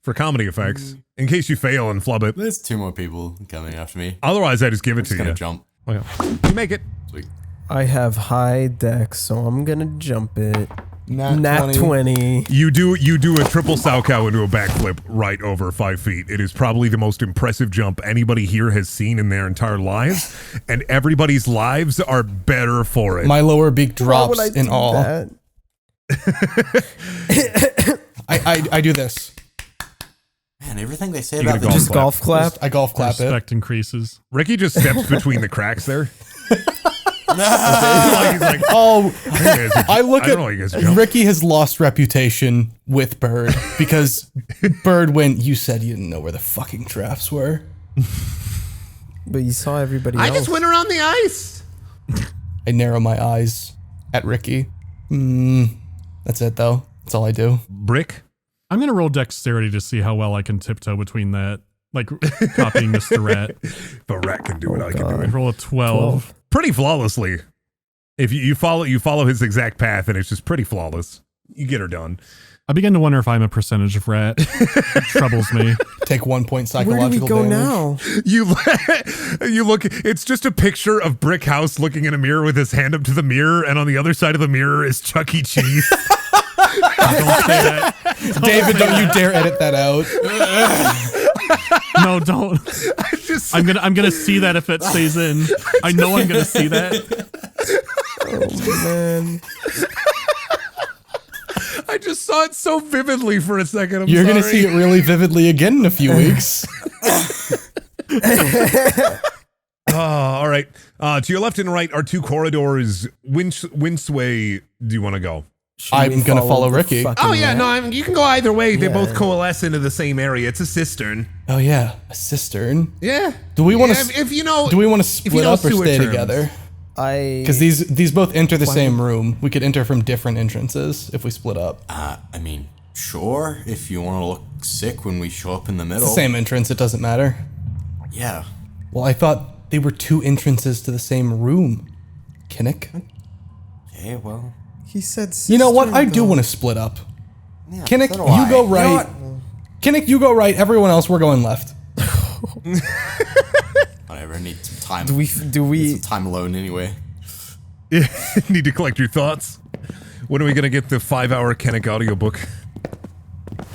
For comedy effects. In case you fail and flub it. There's 2 more people coming after me. Otherwise, I just give it I'm just to gonna you. jump. Okay. You make it. Sweet. I have high dex, so I'm gonna jump it. Nat 20. You do a triple Salchow into a backflip right over 5 feet. It is probably the most impressive jump anybody here has seen in their entire lives, and everybody's lives are better for it. My lower beak Why would drops I in do awe. that? I do this. Man, everything they say You get about a the golf Just golf clap. I golf clap it. Respect increases. Ricky just steps between the cracks there. He's like, Oh, I look I don't know why you guys at jump. Ricky has lost reputation with Bird because Bird went, you said you didn't know where the fucking traps were. But you saw everybody else. I just went around the ice. I narrow my eyes at Ricky. That's it though. That's all I do. Brick? I'm going to roll dexterity to see how well I can tiptoe between that. Like copying Mr. Rat. If a rat can do it, I can do I it. roll a 12. Pretty flawlessly. If you follow his exact path, and it's just pretty flawless. You get her done. I begin to wonder if I'm a percentage of rat. It troubles me. Take 1 point Where do psychological we go damage. now? You look. It's just a picture of Brick House looking in a mirror with his hand up to the mirror, and on the other side of the mirror is Chuck E. Cheese. Don't say that. David, don't you dare edit that out. No, don't. I'm gonna see that if it stays in. I know I'm gonna see that. Oh, man. I just saw it so vividly for a second. I'm You're sorry. going to see it really vividly again in a few weeks. All right. To your left and right are 2 corridors. Which way do you want to go? I'm we gonna follow the Ricky. fucking Oh yeah, rat? no, you can go either way. They Yeah. both coalesce into the same area. It's a cistern. Oh yeah, a cistern. Yeah. Do we want to? If you know, Do we want to if you split know up or sewer stay terms. together? Because Because these both enter the same room. We could enter from different entrances if we split up. I mean, sure, if you want to look sick when we show up in the middle. It's the same entrance. It doesn't matter. Yeah. Well, I thought they were 2 entrances to the same room. Kinnick. Okay, well. he said. You know what? sister, I do though. want to split up. Yeah, Kinnick, so do I. you go You know right. Kinnick, you go right. Everyone else, we're going left. Whatever, I need some time. Do we? Need some time alone anyway. Need to collect your thoughts. When are we gonna get the 5-hour Kennick audiobook?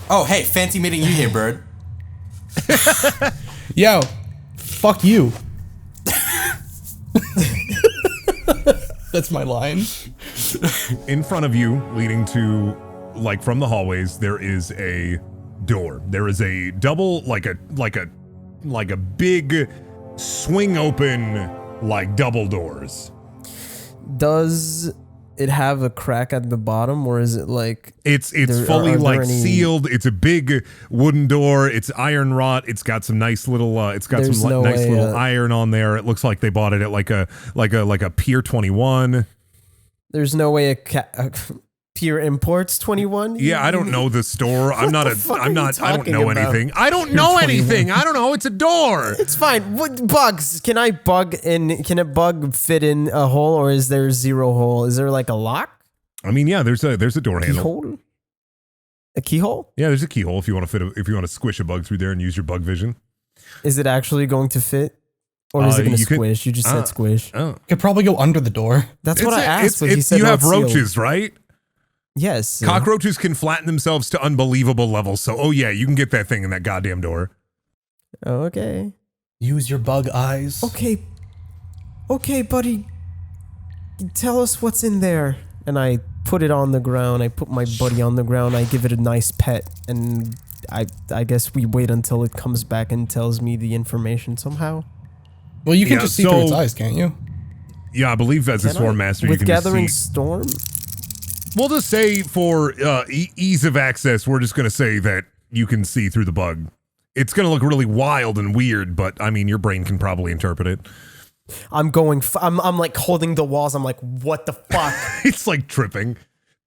Oh, hey, fancy meeting you here, Bird. Yo, fuck you. That's my line. In front of you, leading to, like, from the hallways, there is a door. There is a double, like a big swing open, like, double doors. Does it have a crack at the bottom, or is it like? It's There- fully are there like any- sealed. It's a big wooden door. It's iron wrought. It's got some nice little. It's got There's some no nice way, little iron on there. It looks like they bought it at like a Pier 21. There's no way a Pier Imports 21. Yeah, I don't know the store. I'm not a. fuck are I'm you not. I don't talking know about? anything. I don't know anything. I don't know. It's a door. It's fine. What bugs? Can I bug in? Can a bug fit in a hole, or is there 0 hole? Is there like a lock? I mean, yeah. There's a door handle. Keyhole? A keyhole? Yeah, there's a keyhole if you want to squish a bug through there and use your bug vision. Is it actually going to fit? Or is it going to squish? You just said squish. Could probably go under the door. That's what I asked, but he said you have not sealed. roaches, right? Yes. Cockroaches can flatten themselves to unbelievable levels. So, oh yeah, you can get that thing in that goddamn door. Okay. Use your bug eyes. Okay, buddy. Tell us what's in there. And I put it on the ground. I put my buddy on the ground. I give it a nice pet. And I guess we wait until it comes back and tells me the information somehow. Well, you can just see through its eyes, can't you? Yeah, I believe as a Swarm Master, you can Gathering just see. Storm? We'll just say for ease of access, we're just going to say that you can see through the bug. It's going to look really wild and weird, but I mean, your brain can probably interpret it. I'm like holding the walls. I'm like, what the fuck? It's like tripping.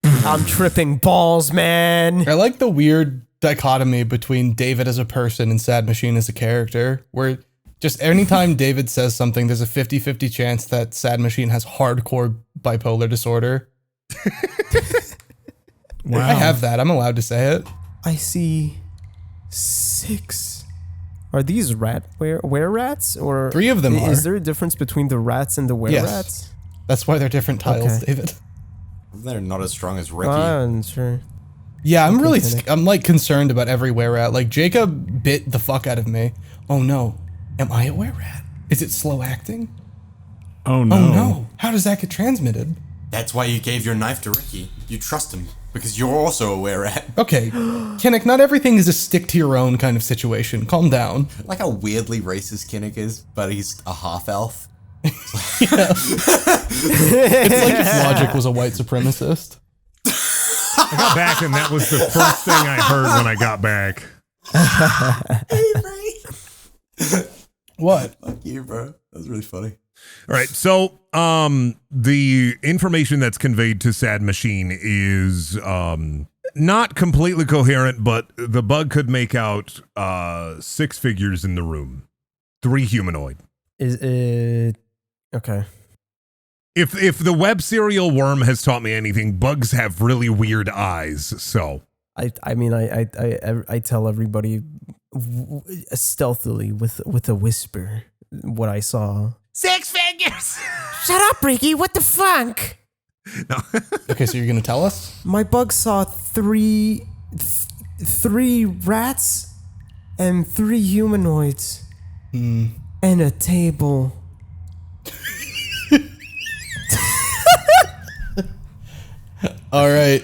I'm tripping balls, man. I like the weird dichotomy between David as a person and Sad Machine as a character, where just anytime David says something, there's a 50-50 chance that Sad Machine has hardcore bipolar disorder. Wow. I have that. I'm allowed to say it. I see 6. Are these were rats? Or 3 of them are. Is there a difference between the rats and the were rats? That's why they're different titles, Okay. David. They're not as strong as Ricky. Sure. Yeah, I'm like concerned about every were-rat. Like, Jacob bit the fuck out of me. Oh no. Am I a were-rat? Is it slow acting? Oh no. Oh no. How does that get transmitted? That's why you gave your knife to Ricky. You trust him because you're also a were-rat. Okay, Kinnick, not everything is a stick to your own kind of situation. Calm down. Like how weirdly racist Kinnick is, but he's a half-elf. It's like if Logic was a white supremacist. I got back and that was the first thing I heard when I got back. What? Fuck you, bro. That was really funny. All right, so the information that's conveyed to Sad Machine is not completely coherent, but the bug could make out 6 figures in the room, 3 humanoid. Is it okay? If the web serial worm has taught me anything, bugs have really weird eyes. So I mean I tell everybody stealthily with a whisper what I saw. 6 figures. Shut up, Ricky. What the fuck? no. Okay, so you're gonna tell us? My bug saw 3 rats and 3 humanoids and a table. All right.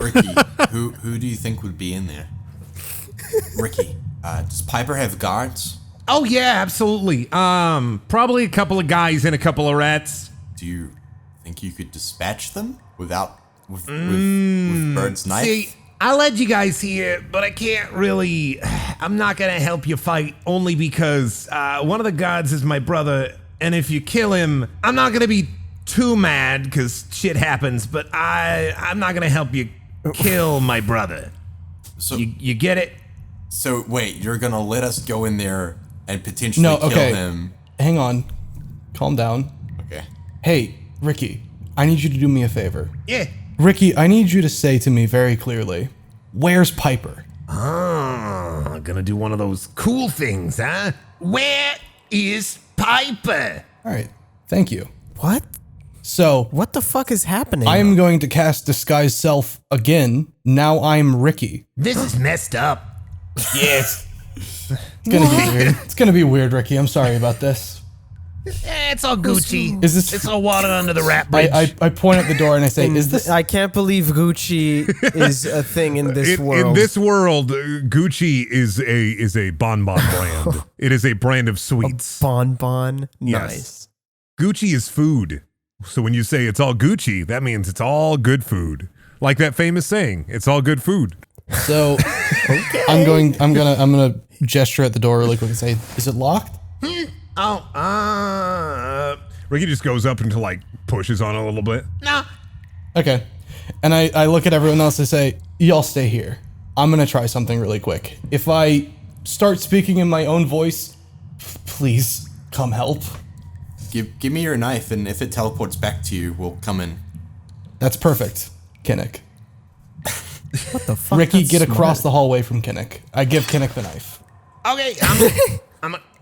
Ricky, who do you think would be in there? Ricky, does Piper have guards? Oh yeah, absolutely. Probably a couple of guys and a couple of rats. Do you think you could dispatch them with Bird's knife? See, I led you guys here, but I can't really. I'm not gonna help you fight only because one of the gods is my brother, and if you kill him, I'm not gonna be too mad because shit happens. But I'm not gonna help you kill my brother. So you get it? So wait, you're gonna let us go in there and potentially kill him? Hang on. Calm down. Okay. Hey, Ricky, I need you to do me a favor. Yeah. Ricky, I need you to say to me very clearly, where's Piper? Oh, gonna do one of those cool things, huh? Where is Piper? All right. Thank you. What? So, What the fuck is happening? I am going to cast Disguise Self again. Now I'm Ricky. This is messed up. Yes. It's gonna be weird. It's gonna be weird, Ricky. I'm sorry about this. It's all Gucci. Is this- It's all water under the rat bridge. I point at the door and I say, is this... I can't believe Gucci is a thing in this world. In this world, Gucci is a bonbon brand. It is a brand of sweets. Bonbon. Yes. Nice. Gucci is food. So when you say it's all Gucci, that means it's all good food. Like that famous saying, it's all good food. So, I'm gonna gesture at the door really quick and say, is it locked? Ricky just goes up and like pushes on it a little bit. No. Okay. And I look at everyone else and say, y'all stay here. I'm gonna try something really quick. If I start speaking in my own voice, please come help. Give me your knife, and if it teleports back to you, we'll come in. That's perfect, Kinnick. What the fuck? Ricky, That's get across smart. the hallway from Kinnick. I give Kinnick the knife. Okay.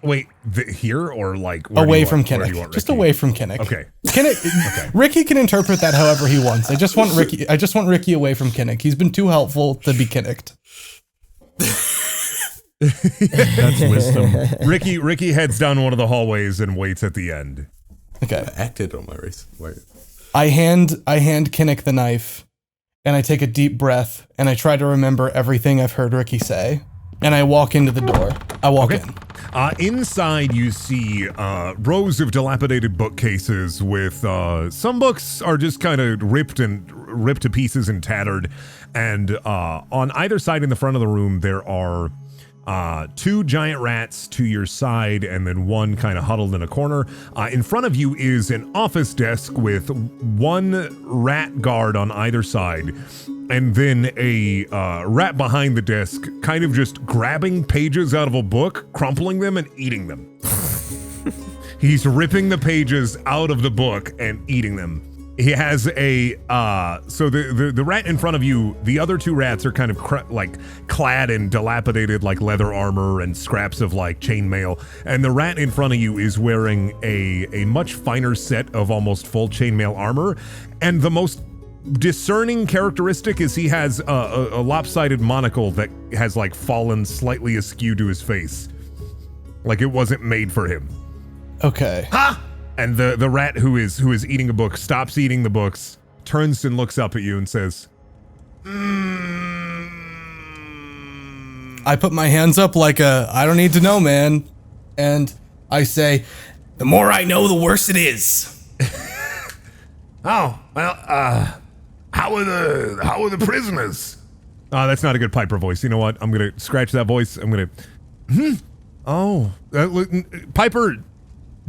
Wait, here or like where away do you from want, where do you Kinnick. want Just Ricky? away from Kinnick. Okay. Kinnick. Ricky can interpret that however he wants. I just want Ricky away from Kinnick. He's been too helpful to be Kinnicked. That's wisdom. Ricky heads down one of the hallways and waits at the end. Okay. I acted on my race. Wait. I hand Kinnick the knife, and I take a deep breath, and I try to remember everything I've heard Ricky say, and I walk into the door. I walk in. Inside, you see rows of dilapidated bookcases with some books are just kind of ripped to pieces and tattered. And on either side in the front of the room, there are 2 giant rats to your side, and then one kind of huddled in a corner. In front of you is an office desk with 1 rat guard on either side. And then a rat behind the desk, kind of just grabbing pages out of a book, crumpling them, and eating them. He's ripping the pages out of the book and eating them. He has a, so the rat in front of you, the other 2 rats are kind of clad in dilapidated like leather armor and scraps of like chainmail. And the rat in front of you is wearing a much finer set of almost full chainmail armor. And the most discerning characteristic is he has a lopsided monocle that has like fallen slightly askew to his face, like it wasn't made for him. Okay. Ha! And the rat who is eating a book stops eating the books, turns and looks up at you and says, I put my hands up like I don't need to know, man, and I say, The more I know, the worse it is. Oh, well, how are the prisoners? that's not a good Piper voice. You know what? I'm going to scratch that voice. I'm going to, Piper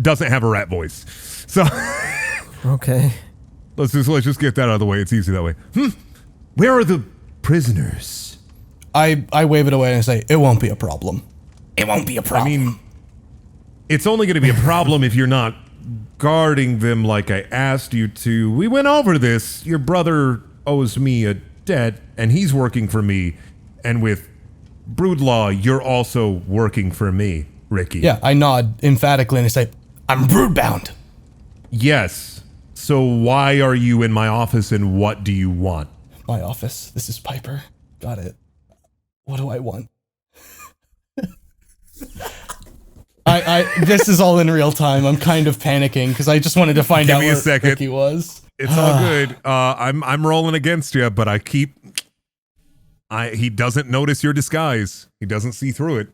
doesn't have a rat voice. So Okay. let's just get that out of the way. It's easy that way. Where are the prisoners? I wave it away and I say, it won't be a problem. It won't be a problem. I mean, it's only going to be a problem if you're not guarding them like I asked you to. We went over this. Your brother owes me a debt, and he's working for me. And with Broodlaw, you're also working for me, Ricky. Yeah, I nod emphatically and I say, I'm broodbound. Yes. So why are you in my office, and what do you want? my office. This is Piper. Got it. What do I want? This is all in real time. I'm kind of panicking because I just wanted to find out where Ricky was. It's all good. I'm rolling against you, but he doesn't notice your disguise. He doesn't see through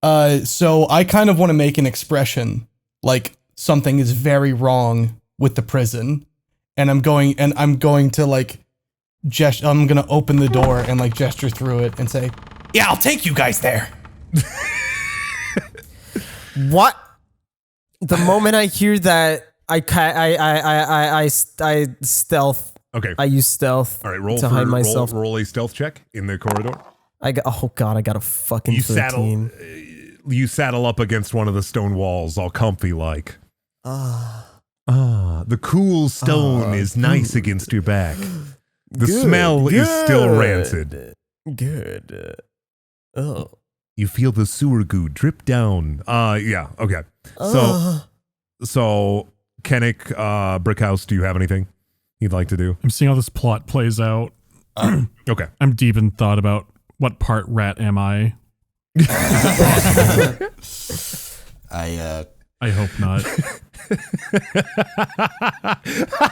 it. So I kind of want to make an expression like something is very wrong with the prison, and I'm going to like I'm gonna open the door and like gesture through it and say, "Yeah, I'll take you guys there." What? The moment I hear that, I stealth. Okay. I use stealth. All right. Roll to hide myself. Roll a stealth check in the corridor. Oh god, I got a fucking 13. You saddle up against one of the stone walls, all comfy like. The cool stone is nice against your back. The smell is still rancid. Good. Oh. You feel the sewer goo drip down. Yeah. Okay. So Kennick, Brickhouse, do you have anything you'd like to do? I'm seeing how this plot plays out. Okay. I'm deep in thought about what part rat am I. I hope not.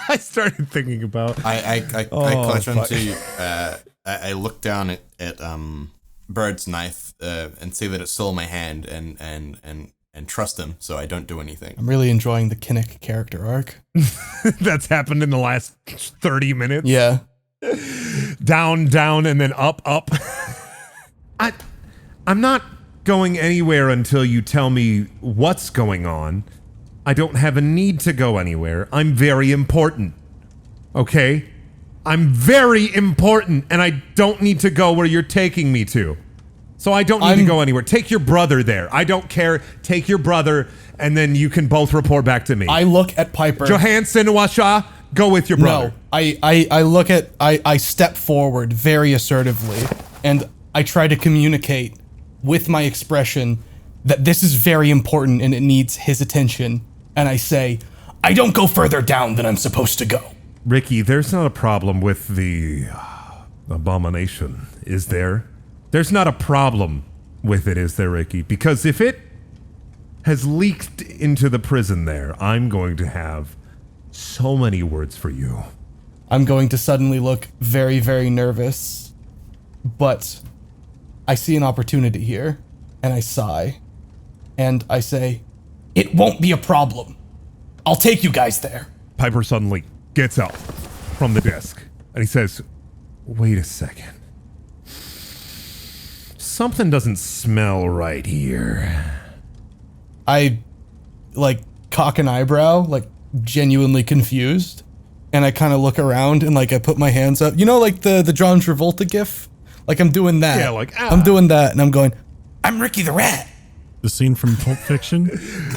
I started thinking about. I clutch onto. I look down at Bird's knife and see that it's still in my hand and trust him, so I don't do anything. I'm really enjoying the Kinnick character arc. That's happened in the last 30 minutes. Yeah. Down, and then up. I'm not going anywhere until you tell me what's going on. I don't have a need to go anywhere. I'm very important. Okay? I'm very important, and I don't need to go where you're taking me to. So I don't need to go anywhere. Take your brother there. I don't care. Take your brother, and then you can both report back to me. I look at Piper. Johansson, Washa, go with your brother. No, I step forward very assertively, and I try to communicate with my expression that this is very important and it needs his attention. And I say, I don't go further down than I'm supposed to go. Ricky, there's not a problem with the abomination, is there? There's not a problem with it, is there, Ricky? Because if it has leaked into the prison there, I'm going to have so many words for you. I'm going to suddenly look very, very nervous, but I see an opportunity here, and I sigh, and I say, It won't be a problem. I'll take you guys there. Piper suddenly gets up from the desk, and he says, wait a second. Something doesn't smell right here. I, like, cock an eyebrow, like, genuinely confused, and I kind of look around and, like, I put my hands up. You know, like, the John Travolta gif? Like, I'm doing that. Yeah, like, I'm doing that, and I'm going, I'm Ricky the Rat. The scene from Pulp Fiction.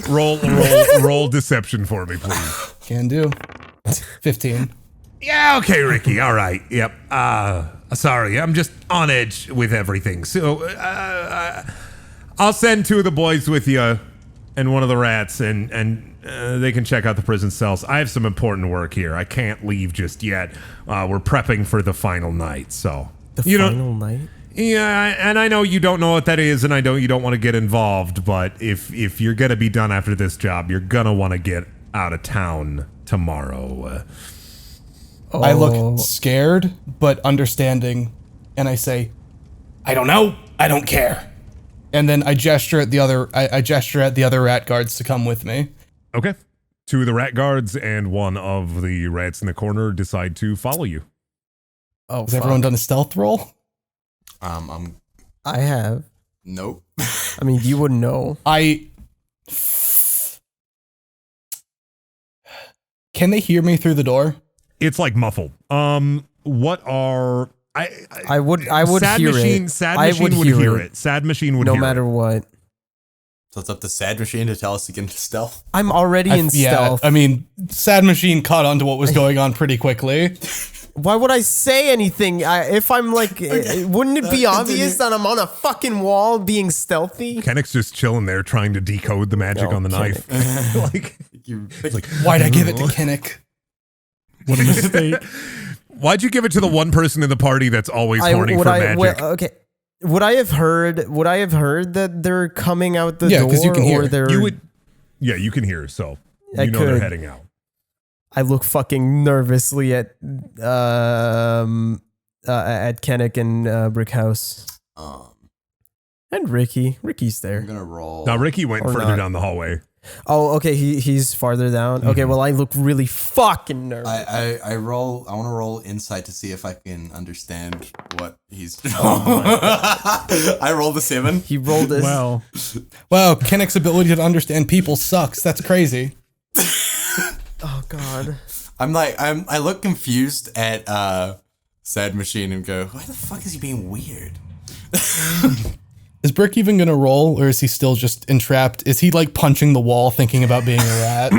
roll deception for me, please. can do. 15. Yeah, okay, Ricky. All right. Yep. Sorry, I'm just on edge with everything. So, I'll send 2 of the boys with you and one of the rats, and they can check out the prison cells. I have some important work here. I can't leave just yet. We're prepping for the final night, so. The final night? Yeah, and I know you don't know what that is, and I know you don't want to get involved, but if you're going to be done after this job, you're going to want to get out of town tomorrow. I look scared, but understanding, and I say, I don't know. I don't care. and then I gesture at the other, I gesture at the other rat guards to come with me. Okay. 2 of the rat guards and 1 of the rats in the corner decide to follow you. Oh, Has everyone done a stealth roll? I have. Nope. I mean, you wouldn't know. Can they hear me through the door? It's like muffled. What are I would Sad hear Machine, it. Sad I Machine would hear it. Sad Machine would no hear matter it. what. So it's up to Sad Machine to tell us to get into stealth. I'm already in stealth. I mean, Sad Machine caught on to what was going on pretty quickly. Why would I say anything? If I'm like, wouldn't it be obvious that I'm on a fucking wall being stealthy? Kennick's just chilling there trying to decode the magic No, on the knife. like, Why'd I give it to Kennick? What a mistake. why'd you give it to the one person in the party that's always horny for magic? Okay. Would I have heard that they're coming out the door? Yeah, 'cause you can hear. Or they're, You would, yeah, you can hear, so I you know they're could. heading out. I look fucking nervously at Kennick and Brickhouse. And Ricky. Ricky's there. I'm gonna roll. Now Ricky went Or further not. down the hallway. Oh, okay. He's farther down. Okay, well, I look really fucking nervous. I roll. I want to roll insight to see if I can understand what he's. I rolled a 7. He rolled this. Well, Wow, Kennick's ability to understand people sucks. That's crazy. Oh God. I look confused at Sad Machine and go, why the fuck is he being weird? Is Brick even gonna roll, or is he still just entrapped? Is he like punching the wall thinking about being a rat?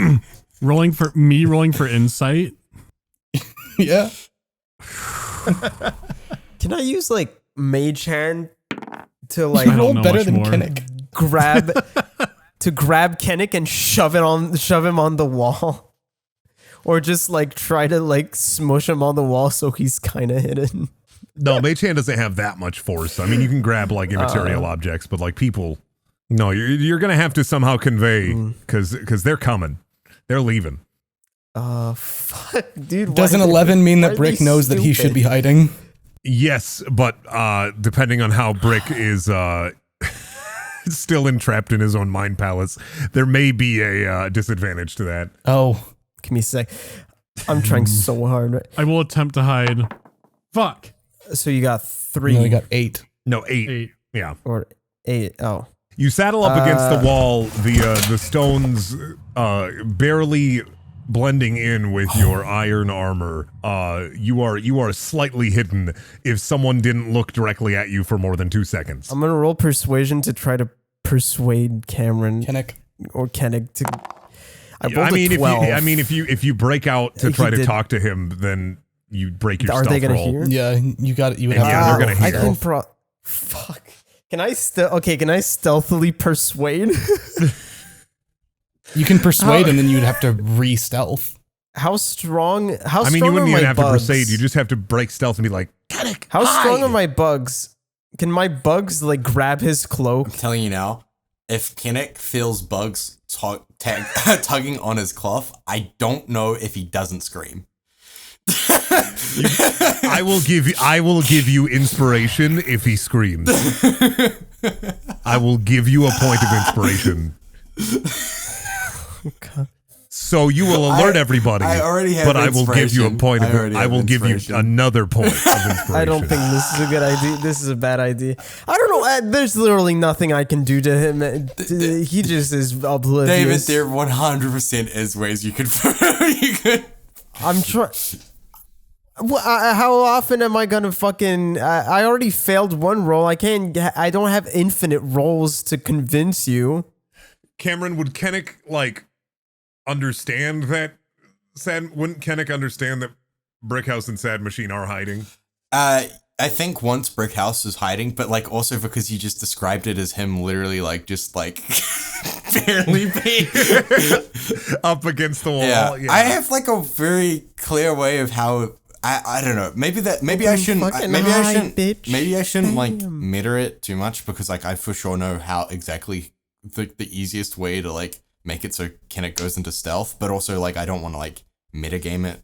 rolling for insight. Yeah. Can I use like Mage Hand to like You don't rolled know better much than more. Kennick. grab Kennick and shove him on the wall, or just like try to like smush him on the wall so he's kind of hidden. No, Mage Hand doesn't have that much force. I mean, you can grab like immaterial objects, but like people, no, you're gonna have to somehow convey because they're coming, they're leaving. Fuck, dude. Doesn't 11 mean that Brick knows that he should be hiding? Yes, but depending on how Brick is still entrapped in his own mind palace, there may be a disadvantage to that. Oh. Give me a sec. I'm trying so hard. Right? I will attempt to hide. Fuck. So you got 3 No, he got 8. No, 8. 8. Yeah. or 8. Oh. You saddle up against the wall, the stones barely blending in with your iron armor. You are slightly hidden if someone didn't look directly at you for more than 2 seconds. I'm gonna roll persuasion to try to persuade Cameron Kennick. or Kennick to. I rolled I mean, a 12. if you break out to He try to did- talk to him, then you break your Are stealth they gonna roll. hear? Yeah, you got it. You would Yeah, have they're to gonna I hear. can Fuck. Can I stealthily persuade? You can persuade and then you'd have to re-stealth. How strong? I mean, you wouldn't even have to persuade. You just have to break stealth and be like, Kennick, how strong are my bugs? Can my bugs like grab his cloak? I'm telling you now, if Kennick feels bugs tugging on his cloth, I don't know if he doesn't scream. I will give you inspiration if he screams. I will give you a point of inspiration. God. So you will alert everybody. I already have but I will give you a point of I will give you another point of inspiration. I don't think this is a good idea. This is a bad idea. I don't know. There's literally nothing I can do to him. He just is oblivious. David, there 100% is ways you could. I'm trying. How often am I gonna fucking? I already failed one roll. I don't have infinite rolls to convince you. Cameron, would Kennick understand that? Wouldn't Kennick understand that Brickhouse and Sad Machine are hiding? I think once Brickhouse is hiding, but also because you just described it as him literally barely being up against the wall. Yeah. I have a very clear way of how. I don't know. Maybe I shouldn't. Maybe I shouldn't meter it too much because I for sure know how exactly the easiest way to make it so Kennick goes into stealth, but also I don't want to metagame it.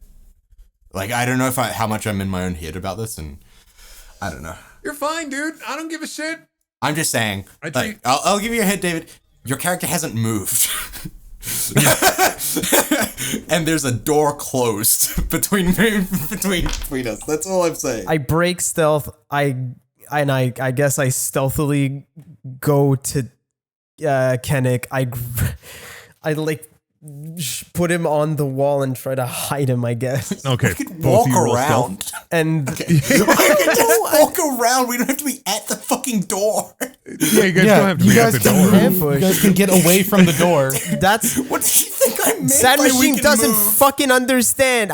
I don't know how much I'm in my own head about this, and I don't know. You're fine, dude. I don't give a shit. I'm just saying. I'll give you a hint, David. Your character hasn't moved. And there's a door closed between us. That's all I'm saying. I break stealth. I guess I stealthily go to Kennick. I put him on the wall and try to hide him, I guess. Okay. We could walk around. And we can just walk around. We don't have to be at the fucking door. Yeah, you guys don't have to be at the door. You guys can get away from the door. That's what do you think I meant? Sad by Machine we can doesn't move? fucking understand.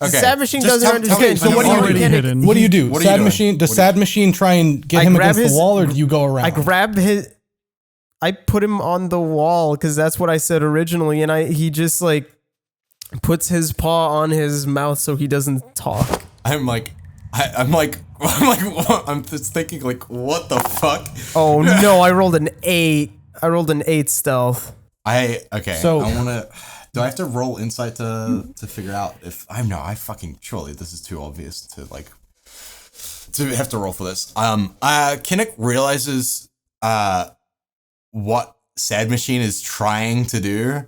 Sad Machine Just doesn't understand. So So what do you already do? hidden. What do you do? What are you Sad doing? Machine. Does Sad Machine try and get him grab against the wall, or do you go around? I grab his. I put him on the wall because that's what I said originally, and he just puts his paw on his mouth so he doesn't talk. I'm just thinking what the fuck? Oh no! I rolled an 8. I rolled an 8 stealth. So- I want to. Do I have to roll insight to figure out if surely this is too obvious to have to roll for this. Kennick realizes what Sad Machine is trying to do,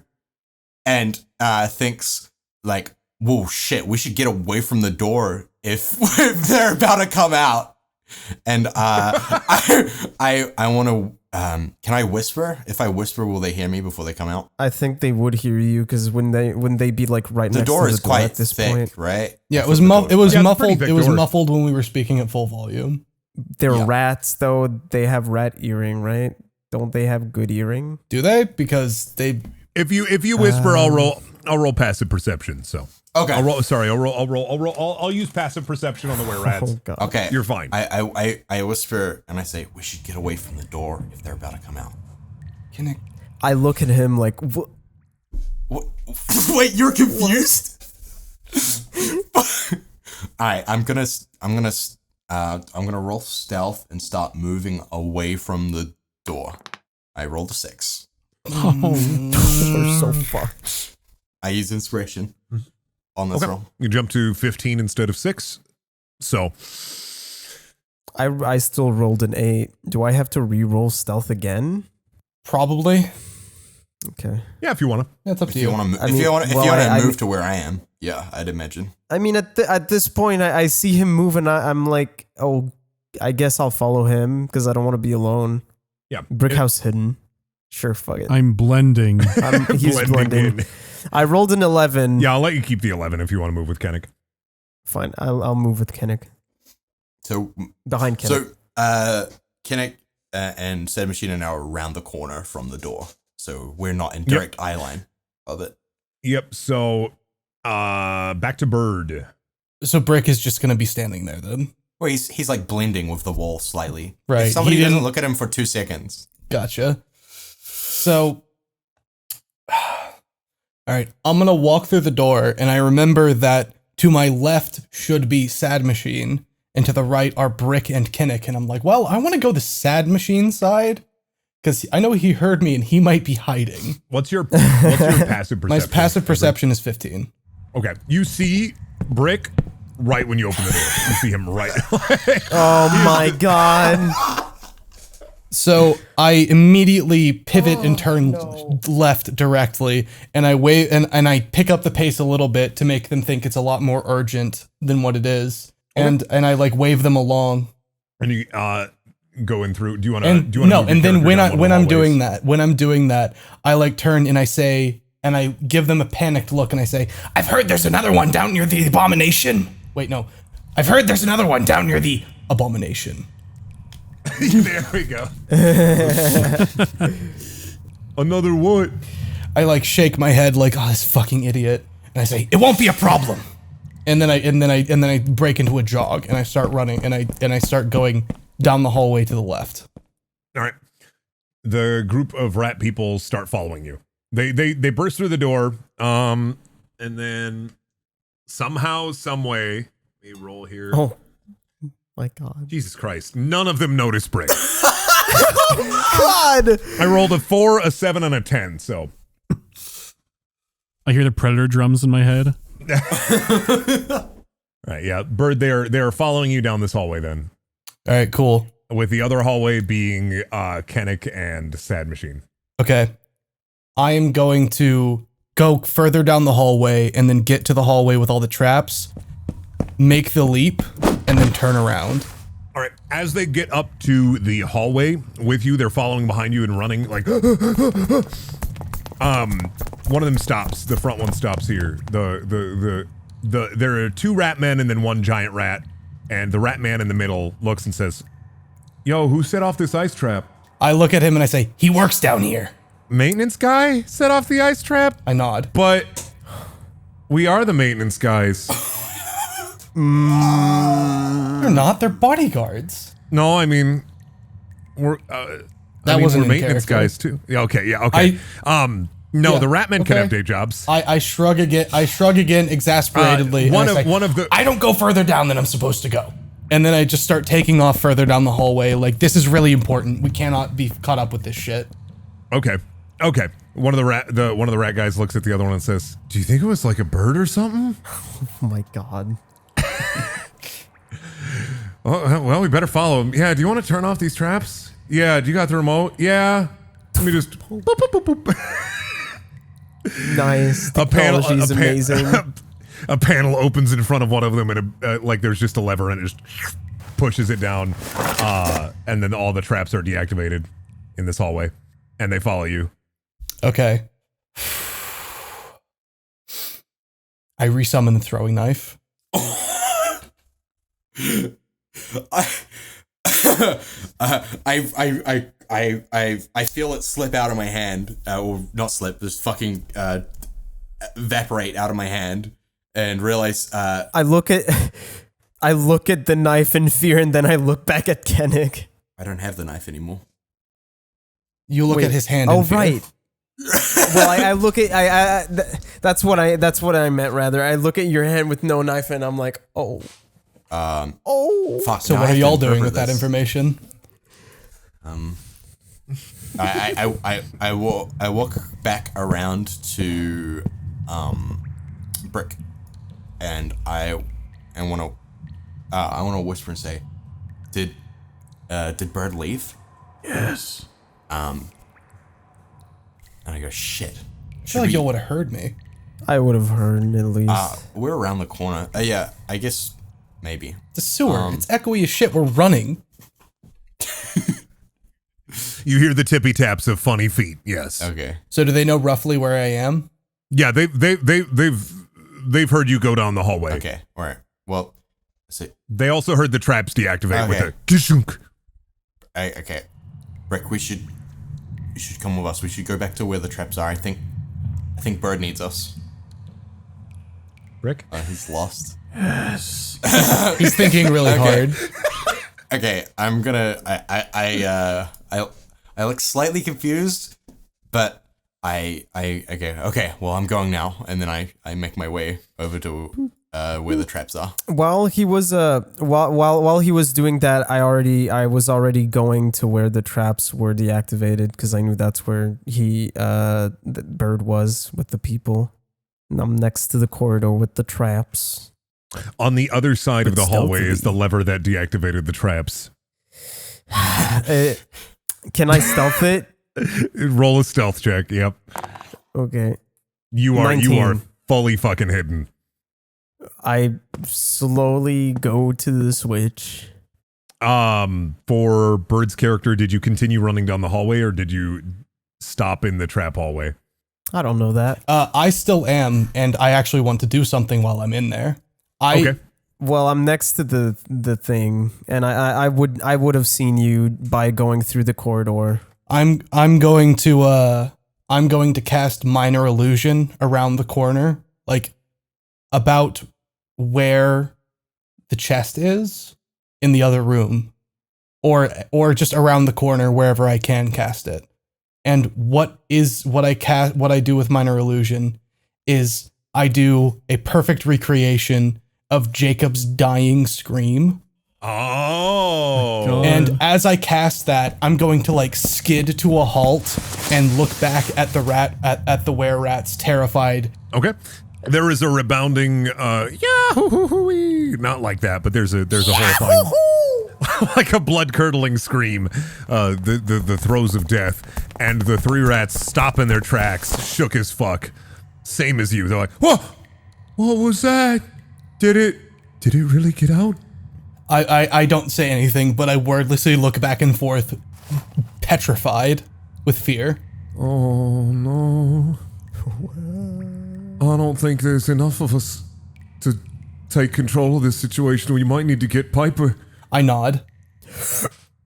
and thinks whoa, shit, we should get away from the door if they're about to come out. And I want to. Can I whisper? If I whisper, will they hear me before they come out? I think they would hear you because wouldn't they be right The next door to is the door quite at this thick, point? right? Yeah, it was muffled. It was Yeah, muffled. pretty thick It was door. muffled when we were speaking at full volume. They're Yeah. rats though. They have rat earring, right? Don't they have good earring? Do they? Because they. If you whisper, I'll roll passive perception. So Okay. I'll use passive perception on the were rats. Oh god. Okay. You're fine. I whisper and I say, we should get away from the door if they're about to come out. Kennick. I look at him like, What? Wait, you're confused? Alright, I'm gonna roll stealth and start moving away from the door. I rolled a 6. we're so fucked. I use inspiration on this roll. You jump to 15 instead of 6. So I still rolled an 8. Do I have to re-roll stealth again? Probably. Okay. yeah, if you want to. That's up If to you you. want to, I if mean, you want to well, move to where I am, yeah, I'd imagine. I mean, at this point, I see him move, and I'm like, oh, I guess I'll follow him because I don't want to be alone. Yeah. Brickhouse hidden. Sure, fuck it. I'm blending. He's blending. in. I rolled an 11. Yeah, I'll let you keep the 11 if you want to move with Kennick. Fine. I'll move with Kennick. So Behind Kennick. Kennick and Sad Machine are now around the corner from the door, so we're not in direct eye line of it. Yep. So back to Bird. So Brick is just going to be standing there then. Well, he's like blending with the wall slightly. Right. If somebody He doesn't didn't- look at him for 2 seconds. Gotcha. So, all right, I'm gonna walk through the door, and I remember that to my left should be Sad Machine, and to the right are Brick and Kinnick, and I'm like, well, I want to go the Sad Machine side, because I know he heard me, and he might be hiding. What's your passive My perception? passive perception is 15. Okay. You see Brick right when you open the door. You see him right. Oh my god. So I immediately pivot and turn left directly, and I wave and I pick up the pace a little bit to make them think it's a lot more urgent than what it is, and I like wave them along. And you go in through. Do you want to? And no, and then when I'm doing that, I like turn and I say, and I give them a panicked look, and I say, I've heard there's another one down near the abomination. wait, no, I've heard there's another one down near the abomination. There we go. Another what? I like shake my head like, oh, this fucking idiot, and I say, It won't be a problem. and then I break into a jog, and I start running, and I start going down the hallway to the left. All right. The group of rat people start following you. They burst through the door. And then somehow, some way, they roll here. Oh my god. Jesus Christ! None of them notice Brick. God. I rolled a 4, a 7, and a 10. So I hear the Predator drums in my head. right, yeah, Bird. They're following you down this hallway. Then All right, cool. with the other hallway being Kennick and Sad Machine. Okay. I am going to go further down the hallway and then get to the hallway with all the traps, make the leap, and then turn around. All right. As they get up to the hallway with you, they're following behind you and running like. One of them stops. The front one stops here. There are 2 rat men and then 1 giant rat, and the rat man in the middle looks and says, "Yo, who set off this ice trap?" I look at him and I say, He works down here. Maintenance guy set off the ice trap? I nod. But we are the maintenance guys. They're not, they're bodyguards. No, I mean, we're wasn't we're in maintenance character. guys too. Yeah, okay, yeah, okay. No, Yeah, the rat men can okay. have day jobs. I shrug again, exasperatedly. and I say, one of the I don't go further down than I'm supposed to go. and then I just start taking off further down the hallway. Like, this is really important. We cannot be caught up with this shit. Okay. One of the rat guys looks at the other one and says, "Do you think it was like a bird or something?" Oh my god. Oh, well, we better follow him. Yeah, do you want to turn off these traps? Yeah, do you got the remote? Yeah. Let me just boop, boop, boop, boop. Nice. Technology's amazing. A panel opens in front of one of them, and like there's just a lever, and it just pushes it down, and then all the traps are deactivated in this hallway, and they follow you. Okay. I resummon the throwing knife. I feel it slip out of my hand, or not slip, just fucking evaporate out of my hand, and realize I look at the knife in fear, and then I look back at Kennick. I don't have the knife anymore. You look Wait, at his hand. Oh in fear. right. Well, I look at that's what I meant rather. I look at your hand with no knife, and I'm like, oh. Fuck. So now what I are have y'all to doing interpret with that this. information? I walk back around to Brick, and I want to whisper and say, did Bird leave? Yes. And I go, shit. I feel like y'all would have heard me. I would have heard at least. We're around the corner. Yeah, I guess maybe. It's a sewer. It's echoey as shit. We're running. You hear the tippy taps of funny feet. Yes. Okay. So do they know roughly where I am? Yeah, they've heard you go down the hallway. Okay. All right. Well, so They also heard the traps deactivate with Okay. a kishunk. okay, Brick, you should come with us. We should go back to where the traps are. I think Bird needs us. Rick? He's lost. Yes. He's thinking really hard. Okay, I'm gonna. I look slightly confused, but okay. Well, I'm going now, and then I make my way over to where the traps are. While he was while he was doing that, I was already going to where the traps were deactivated because I knew that's where the bird was with the people. And I'm next to the corridor with the traps. On the other side of the hallway stealthily. is the lever that deactivated the traps. Can I stealth it? Roll a stealth check. Yep. Okay. You are 19. fully fucking hidden. I slowly go to the switch. For Bird's character, did you continue running down the hallway or did you stop in the trap hallway? I don't know that. I still am, and I actually want to do something while I'm in there. Okay. Well, I'm next to the thing, and I would have seen you by going through the corridor. I'm going to cast minor illusion around the corner, like about where the chest is in the other room, or just around the corner wherever I can cast it. And what I do with minor illusion is I do a perfect recreation of Jacob's dying scream. Oh. And as I cast that, I'm going to like skid to a halt and look back at the rat at the were-rats, terrified. Okay. There is a rebounding yahoo-hoo-hoo-wee. Not like that, but there's a whole thing. Like a blood-curdling scream, the throes of death, and the three rats stop in their tracks, shook as fuck, same as you. They're like, "What? What was that? Did it really get out?" I don't say anything, but I wordlessly look back and forth, petrified with fear. Oh no! I don't think there's enough of us to take control of this situation. We might need to get Piper. I nod.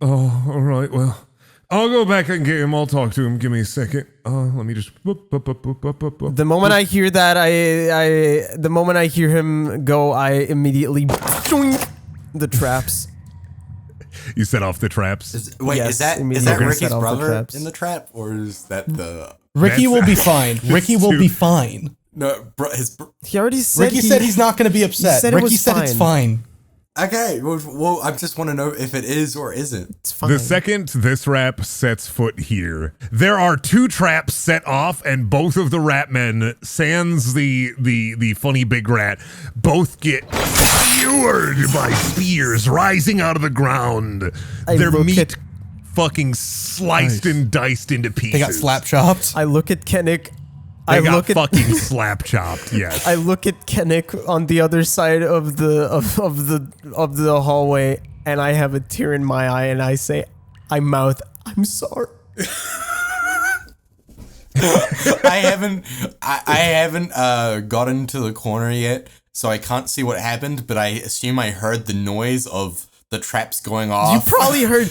Oh, all right. Well, I'll go back and get him. I'll talk to him. Give me a second. Let me just. The moment I hear that, the moment I hear him go, I immediately joink the traps. You set off the traps. Is Yes, that immediately Ricky's set off the brother traps. in the trap, or is that the Ricky will be fine. That's Ricky will too- be fine. no? He already said Ricky said he's not going to be upset. said it Ricky was said it's fine. Okay, well, I just want to know if it is or isn't. It's fine. The second this rap sets foot here, there are two traps set off, and both of the rat men, sans the funny big rat, both get skewered by spears rising out of the ground. I Their look meat at- fucking sliced and diced into pieces. They got slap chopped. I look at Kennick. They I got look at fucking slap chopped. Yes. I look at Kennick on the other side of the hallway, and I have a tear in my eye, and I say, "I'm sorry." I haven't gotten to the corner yet, so I can't see what happened. But I assume I heard the noise of the traps going You off. probably heard.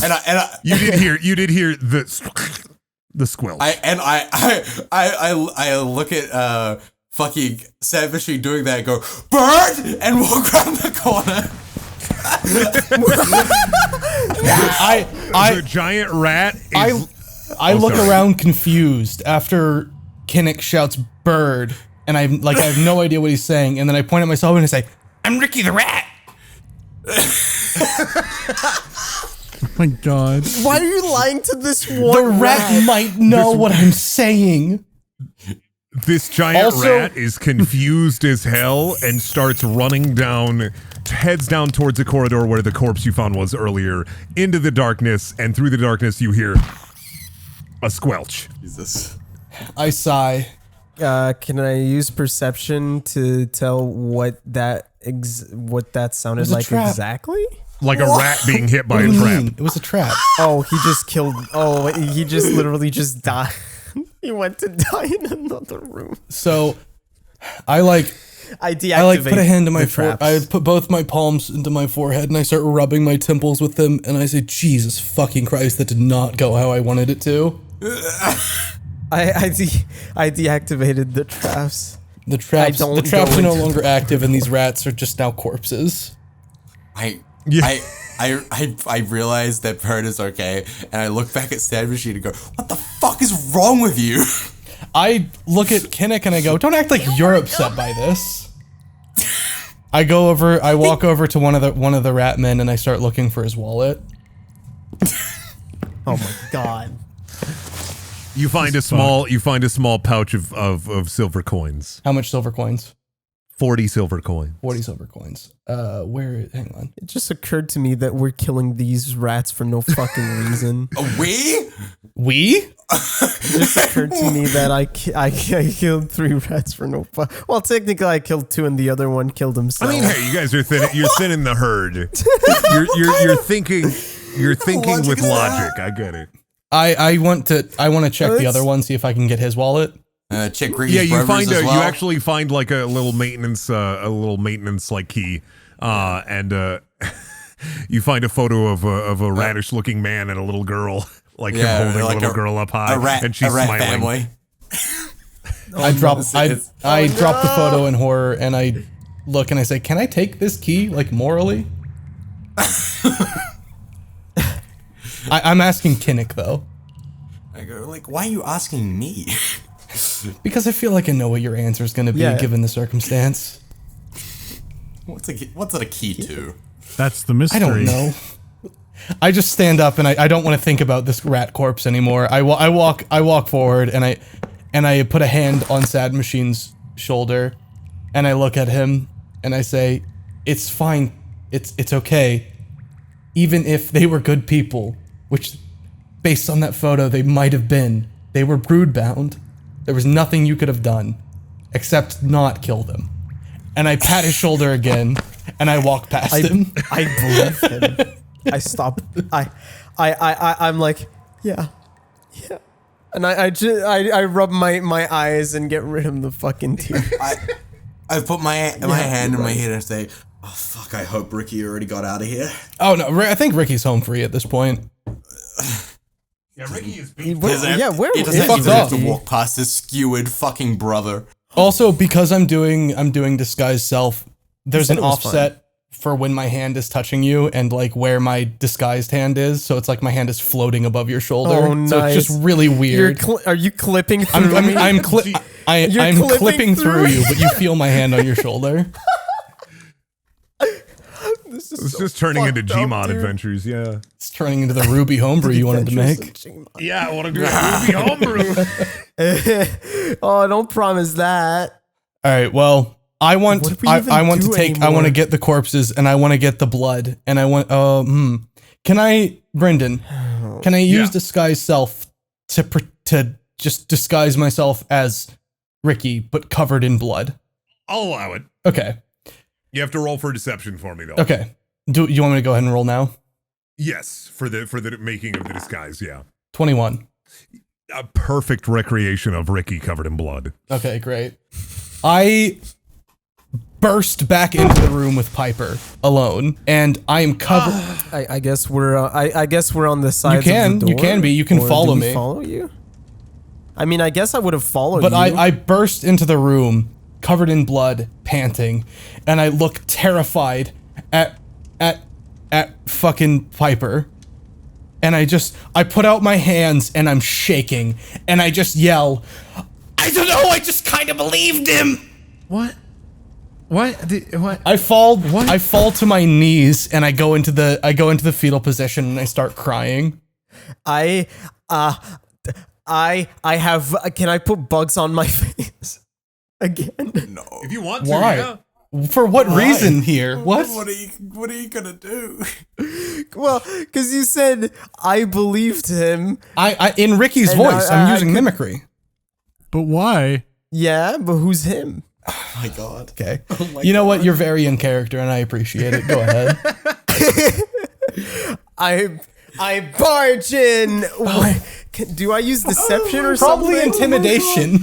and I You did hear the squelch. I look at fucking Savagely doing that and go, "Bird!" and walk around the corner. The giant rat is... I look sorry. around confused after Kinnick shouts bird, and I have no idea what he's saying, and then I point at myself and I say, I'm Ricky the Rat. Oh my god. Why are you lying to this the one rat might know what I'm saying. This giant Also- rat is confused as hell and starts running down, heads down towards the corridor where the corpse you found was earlier, into the darkness, and through the darkness you hear a squelch. Jesus. I sigh. Can I use perception to tell what that sounded was a like trap. exactly? Like a rat being hit by What a do you trap. mean? It was a trap. Oh, he just killed. Oh, he just literally just died. He went to die in another room. So I like deactivate put a hand to my the traps. I put both my palms into my forehead and I start rubbing my temples with them and I say, Jesus fucking Christ, that did not go how I wanted it to. I deactivated the traps. The traps are no longer active, and these rats are just now corpses. I realize that Bird is okay, and I look back at Sad Machine and go, "What the fuck is wrong with you?" I look at Kinnick and I go, "Don't act like you're upset by this." I walk over to one of the rat men and I start looking for his wallet. Oh my god. You find a small pouch of silver coins. How much silver coins? 40 silver coins. 40 silver coins. Hang on. It just occurred to me that we're killing these rats for no fucking reason. We? It just occurred to me that I killed 3 rats for no fun. Well, technically I killed 2 and the other one killed himself. I mean, hey, you guys are you're thinning the herd. You're thinking with logic. I get it. I want to check the other one, see if I can get his wallet. Check Ricky's brothers as well. You actually find like a little maintenance like key, and you find a photo of a radish looking man and a little girl, like him holding a little girl up high, and she's smiling. Family. I drop the photo in horror and I look and I say, "Can I take this key, like morally?" I'm asking Kinnick though. I go like, "Why are you asking me?" Because I feel like I know what your answer is going to be given the circumstance. What's it a key to? That's the mystery. I don't know. I just stand up and I don't want to think about this rat corpse anymore. I walk forward and I put a hand on Sad Machine's shoulder and I look at him and I say, "It's fine. It's okay. Even if they were good people, which based on that photo they might have been, they were broodbound. There was nothing you could have done except not kill them." And I pat his shoulder again and I walk past him. I believe him. I stop. I'm like, yeah. And I rub my eyes and get rid of the fucking tears. I put my hand in my head and say, "Oh fuck! I hope Ricky already got out of here." Oh no, I think Ricky's home free at this point. Yeah, Ricky is He doesn't have to walk past his skewered fucking brother. Also, because I'm doing disguise self, there's an offset for when my hand is touching you and like where my disguised hand is, so it's like my hand is floating above your shoulder. Oh, nice. So it's just really weird. Are you clipping through me? I'm clipping through you, but you feel my hand on your shoulder. It's just turning into Gmod adventures, yeah. It's turning into the Ruby homebrew you wanted to make. Yeah, I want to do a Ruby homebrew. Oh, don't promise that. All right, well, I want to get the corpses and I want to get the blood and I want Brendan, can I use disguise self to just disguise myself as Ricky but covered in blood? I'll allow it. Okay. You have to roll for deception for me though. Okay. Do you want me to go ahead and roll now? Yes, for the making of the disguise, yeah. 21. A perfect recreation of Ricky covered in blood. Okay, great. I burst back into the room with Piper alone, and I am covered. I guess we're on the side. You can be. You can follow me. Follow you. I mean, I guess I would have followed but you. But I burst into the room, covered in blood, panting, and I look terrified at fucking Piper. And I put out my hands and I'm shaking and I just yell, "I don't know, I just kind of believed him." What? What? I fall to my knees and I go into the fetal position and I start crying. I have, can I put bugs on my face again? No. If you want to, Why? yeah. For what reason here? What? What are you gonna do? Well, because you said I believed him. I in Ricky's voice, I'm using mimicry. But why? Yeah, but who's him? Oh my god. Okay. You know what? You're very in character and I appreciate it. Go ahead. I barge in. Do I use deception or something? Probably intimidation.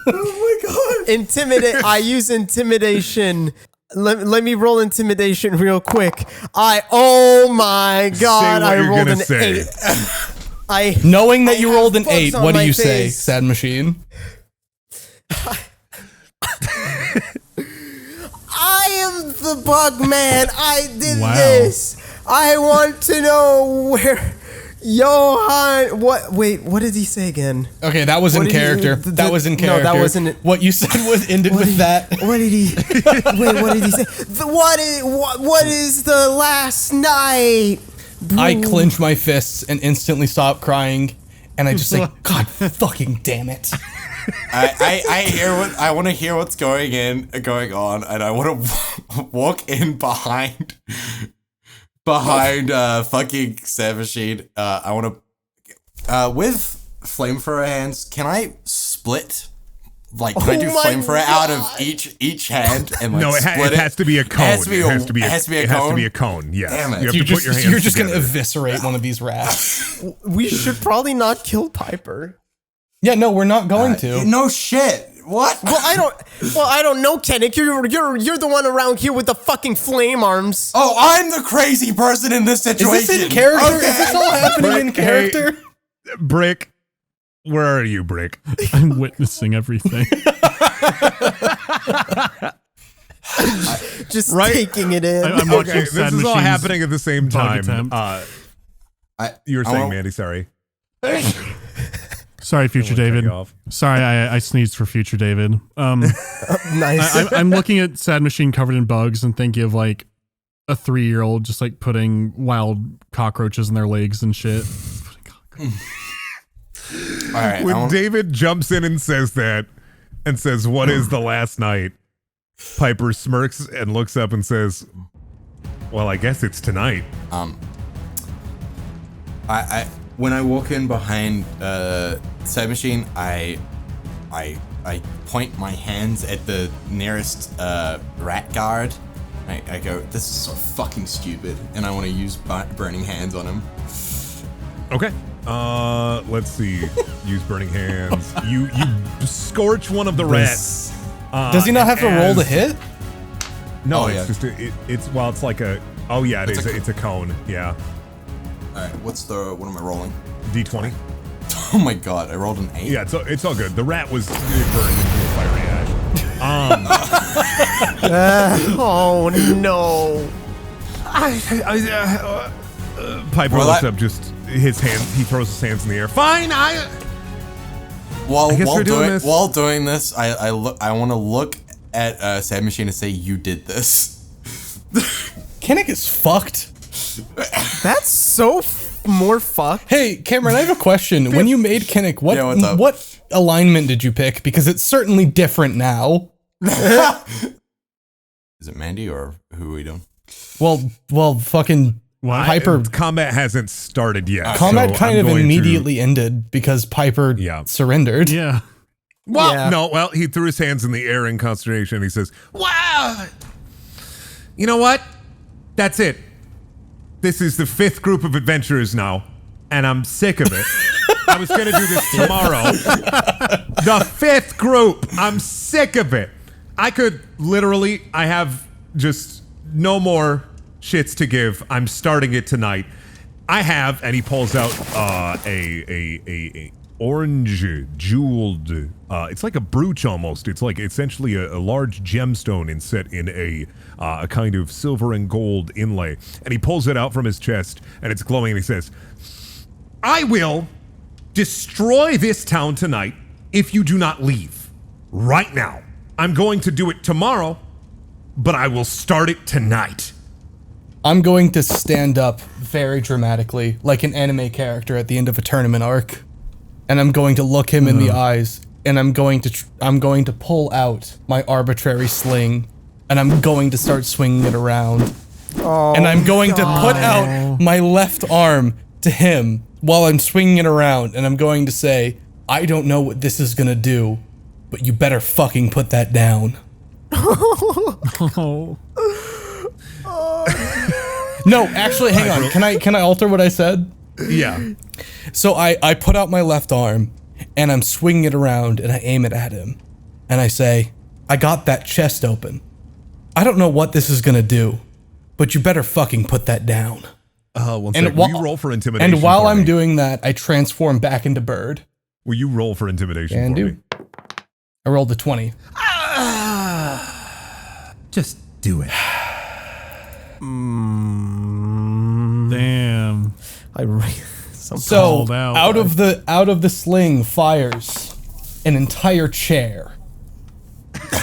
Oh my god. Intimidate. I use intimidation. Let me roll intimidation real quick. Oh my god! I rolled an 8. Knowing that you rolled an 8, what do you say, Sad Machine? I am the bug man. I did Wow. this. I want to know where Johan. What? Wait. What did he say again? Okay, that was in character. That was in character. No, that wasn't it. What you said was ended with that. What did he? Wait. What did he say? What is the last night? I clench my fists and instantly stop crying, and I just say, "God fucking damn it!" I want to hear what's going on, and I want to walk in behind fucking Sand Machine. I want to with flamethrower hands. Can I split? Like, can I do flamethrower out of each hand and like split it has to be a cone. It has to be a cone. Yes. Damn it. You have to put your hands You're just together. gonna eviscerate one of these rats. We should probably not kill Piper. Yeah, no, we're not going to. No shit. What? Well, I don't know, Kennick. You're the one around here with the fucking flame arms. Oh, I'm the crazy person in this situation. Is this in character? Okay. Is this all happening in character? Brick, where are you, Brick? I'm witnessing everything. Just taking it in. I'm watching Okay, Sad this is all Machine's happening at the same bug time. attempt. You were saying, Mandy, sorry. Sorry, Future Cut you David. off. Sorry, I sneezed for Future David. Nice. I'm looking at Sad Machine covered in bugs and thinking of like a 3-year-old just like putting wild cockroaches in their legs and shit. All right. When David jumps in and says that, and says, "What is the last night?" Piper smirks and looks up and says, "Well, I guess it's tonight." I when I walk in behind Sand Machine, I point my hands at the nearest rat guard. I go, "This is so fucking stupid," and I want to use burning hands on him. Okay. Let's see. Use burning hands. You scorch one of the rats. Does he not have to roll to hit? No, Oh, it's yeah. just it's like a. Oh yeah, it's a cone. Yeah. All right, what am I rolling? D20. Oh my god, I rolled an 8. Yeah, it's all good. The rat was burned into a fiery ash. Oh no. Piper looks up, just his hands. He throws his hands in the air. Fine, While guess we're doing this. While doing this, I want to look at Sand Machine and say, "You did this." Kennick is fucked. That's so more fucked. Hey, Cameron, I have a question. When you made Kennick, Yeah, what's up? what alignment did you pick? Because it's certainly different now. Is it Mandy or who are we doing? Well, fucking Piper. Combat hasn't started yet. Combat so kind I'm of going immediately ended because Piper surrendered. Yeah. Well, Yeah. no. Well, he threw his hands in the air in consternation. He says, "Wow, you know what? That's it. This is the 5th group of adventurers now, and I'm sick of it. I was gonna do this tomorrow. The 5th group. I'm sick of it. I have just no more shits to give. I'm starting it tonight. I have," and he pulls out a orange jeweled. It's like a brooch almost. It's like essentially a large gemstone inset in a kind of silver and gold inlay. And he pulls it out from his chest, and it's glowing. And he says, "I will destroy this town tonight if you do not leave right now. I'm going to do it tomorrow, but I will start it tonight." I'm going to stand up very dramatically, like an anime character at the end of a tournament arc, and I'm going to look him in the eyes, and I'm going to pull out my arbitrary sling, and I'm going to start swinging it around, and I'm going to put out my left arm to him while I'm swinging it around, and I'm going to say, "I don't know what this is gonna do, but you better fucking put that down." Oh. No, actually, hang on. Can I alter what I said? Yeah. So I put out my left arm, and I'm swinging it around, and I aim it at him. And I say, "I got that chest open. I don't know what this is gonna do, but you better fucking put that down." One second. Will you roll for intimidation? And while for I'm me? doing that, I transform back into bird. Will you roll for intimidation And for do. me? I rolled a 20. Just do it. Damn. So out of the sling fires an entire chair. Throw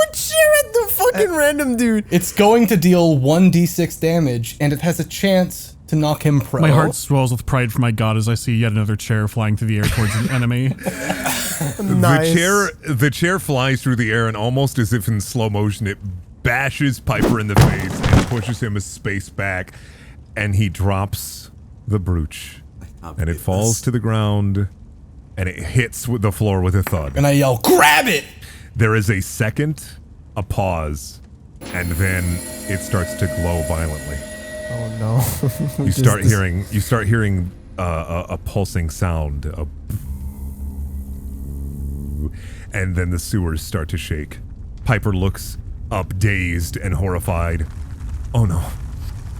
a chair at the fucking random dude. It's going to deal 1d6 damage, and it has a chance to knock him pro. My heart swells with pride for my god as I see yet another chair flying through the air towards an enemy. Nice. The chair flies through the air, and almost as if in slow motion, it bashes Piper in the face and pushes him a space back, and he drops the brooch, and it falls to the ground, and it hits with the floor with a thud. And I yell, "Grab it!" There is a second, a pause, and then it starts to glow violently. Oh no! You start hearing a pulsing sound, and then the sewers start to shake. Piper looks up, dazed and horrified. Oh no,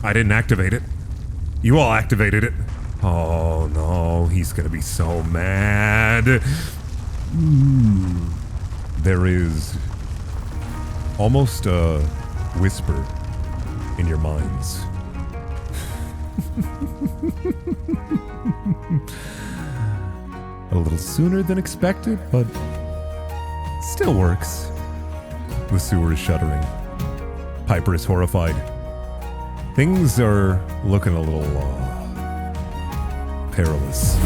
I didn't activate it. You all activated it. Oh no, he's gonna be so mad. There is almost a whisper in your minds. A little sooner than expected, but still works. The sewer is shuddering. Piper is horrified. Things are looking a little perilous.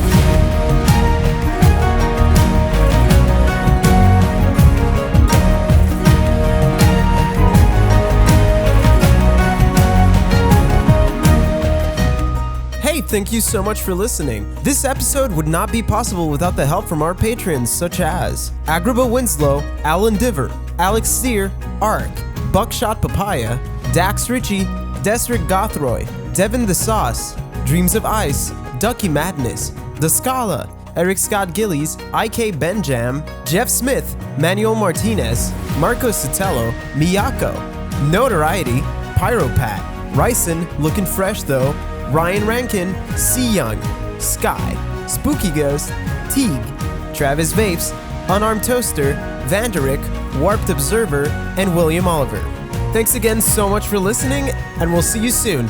Hey, thank you so much for listening. This episode would not be possible without the help from our patrons such as Agrabah Winslow, Alan Diver, Alex Steer, Ark, Buckshot Papaya, Dax Ritchie, Desric Gothroy, Devin the Sauce, Dreams of Ice, Ducky Madness, The Scala, Eric Scott Gillies, IK Benjam, Jeff Smith, Manuel Martinez, Marco Sotelo, Miyako, Notoriety, Pyropat, Ryson, looking fresh though, Ryan Rankin, C. Young, Sky, Spooky Ghost, Teague, Travis Vapes, Unarmed Toaster, Vanderick, Warped Observer, and William Oliver. Thanks again so much for listening, and we'll see you soon.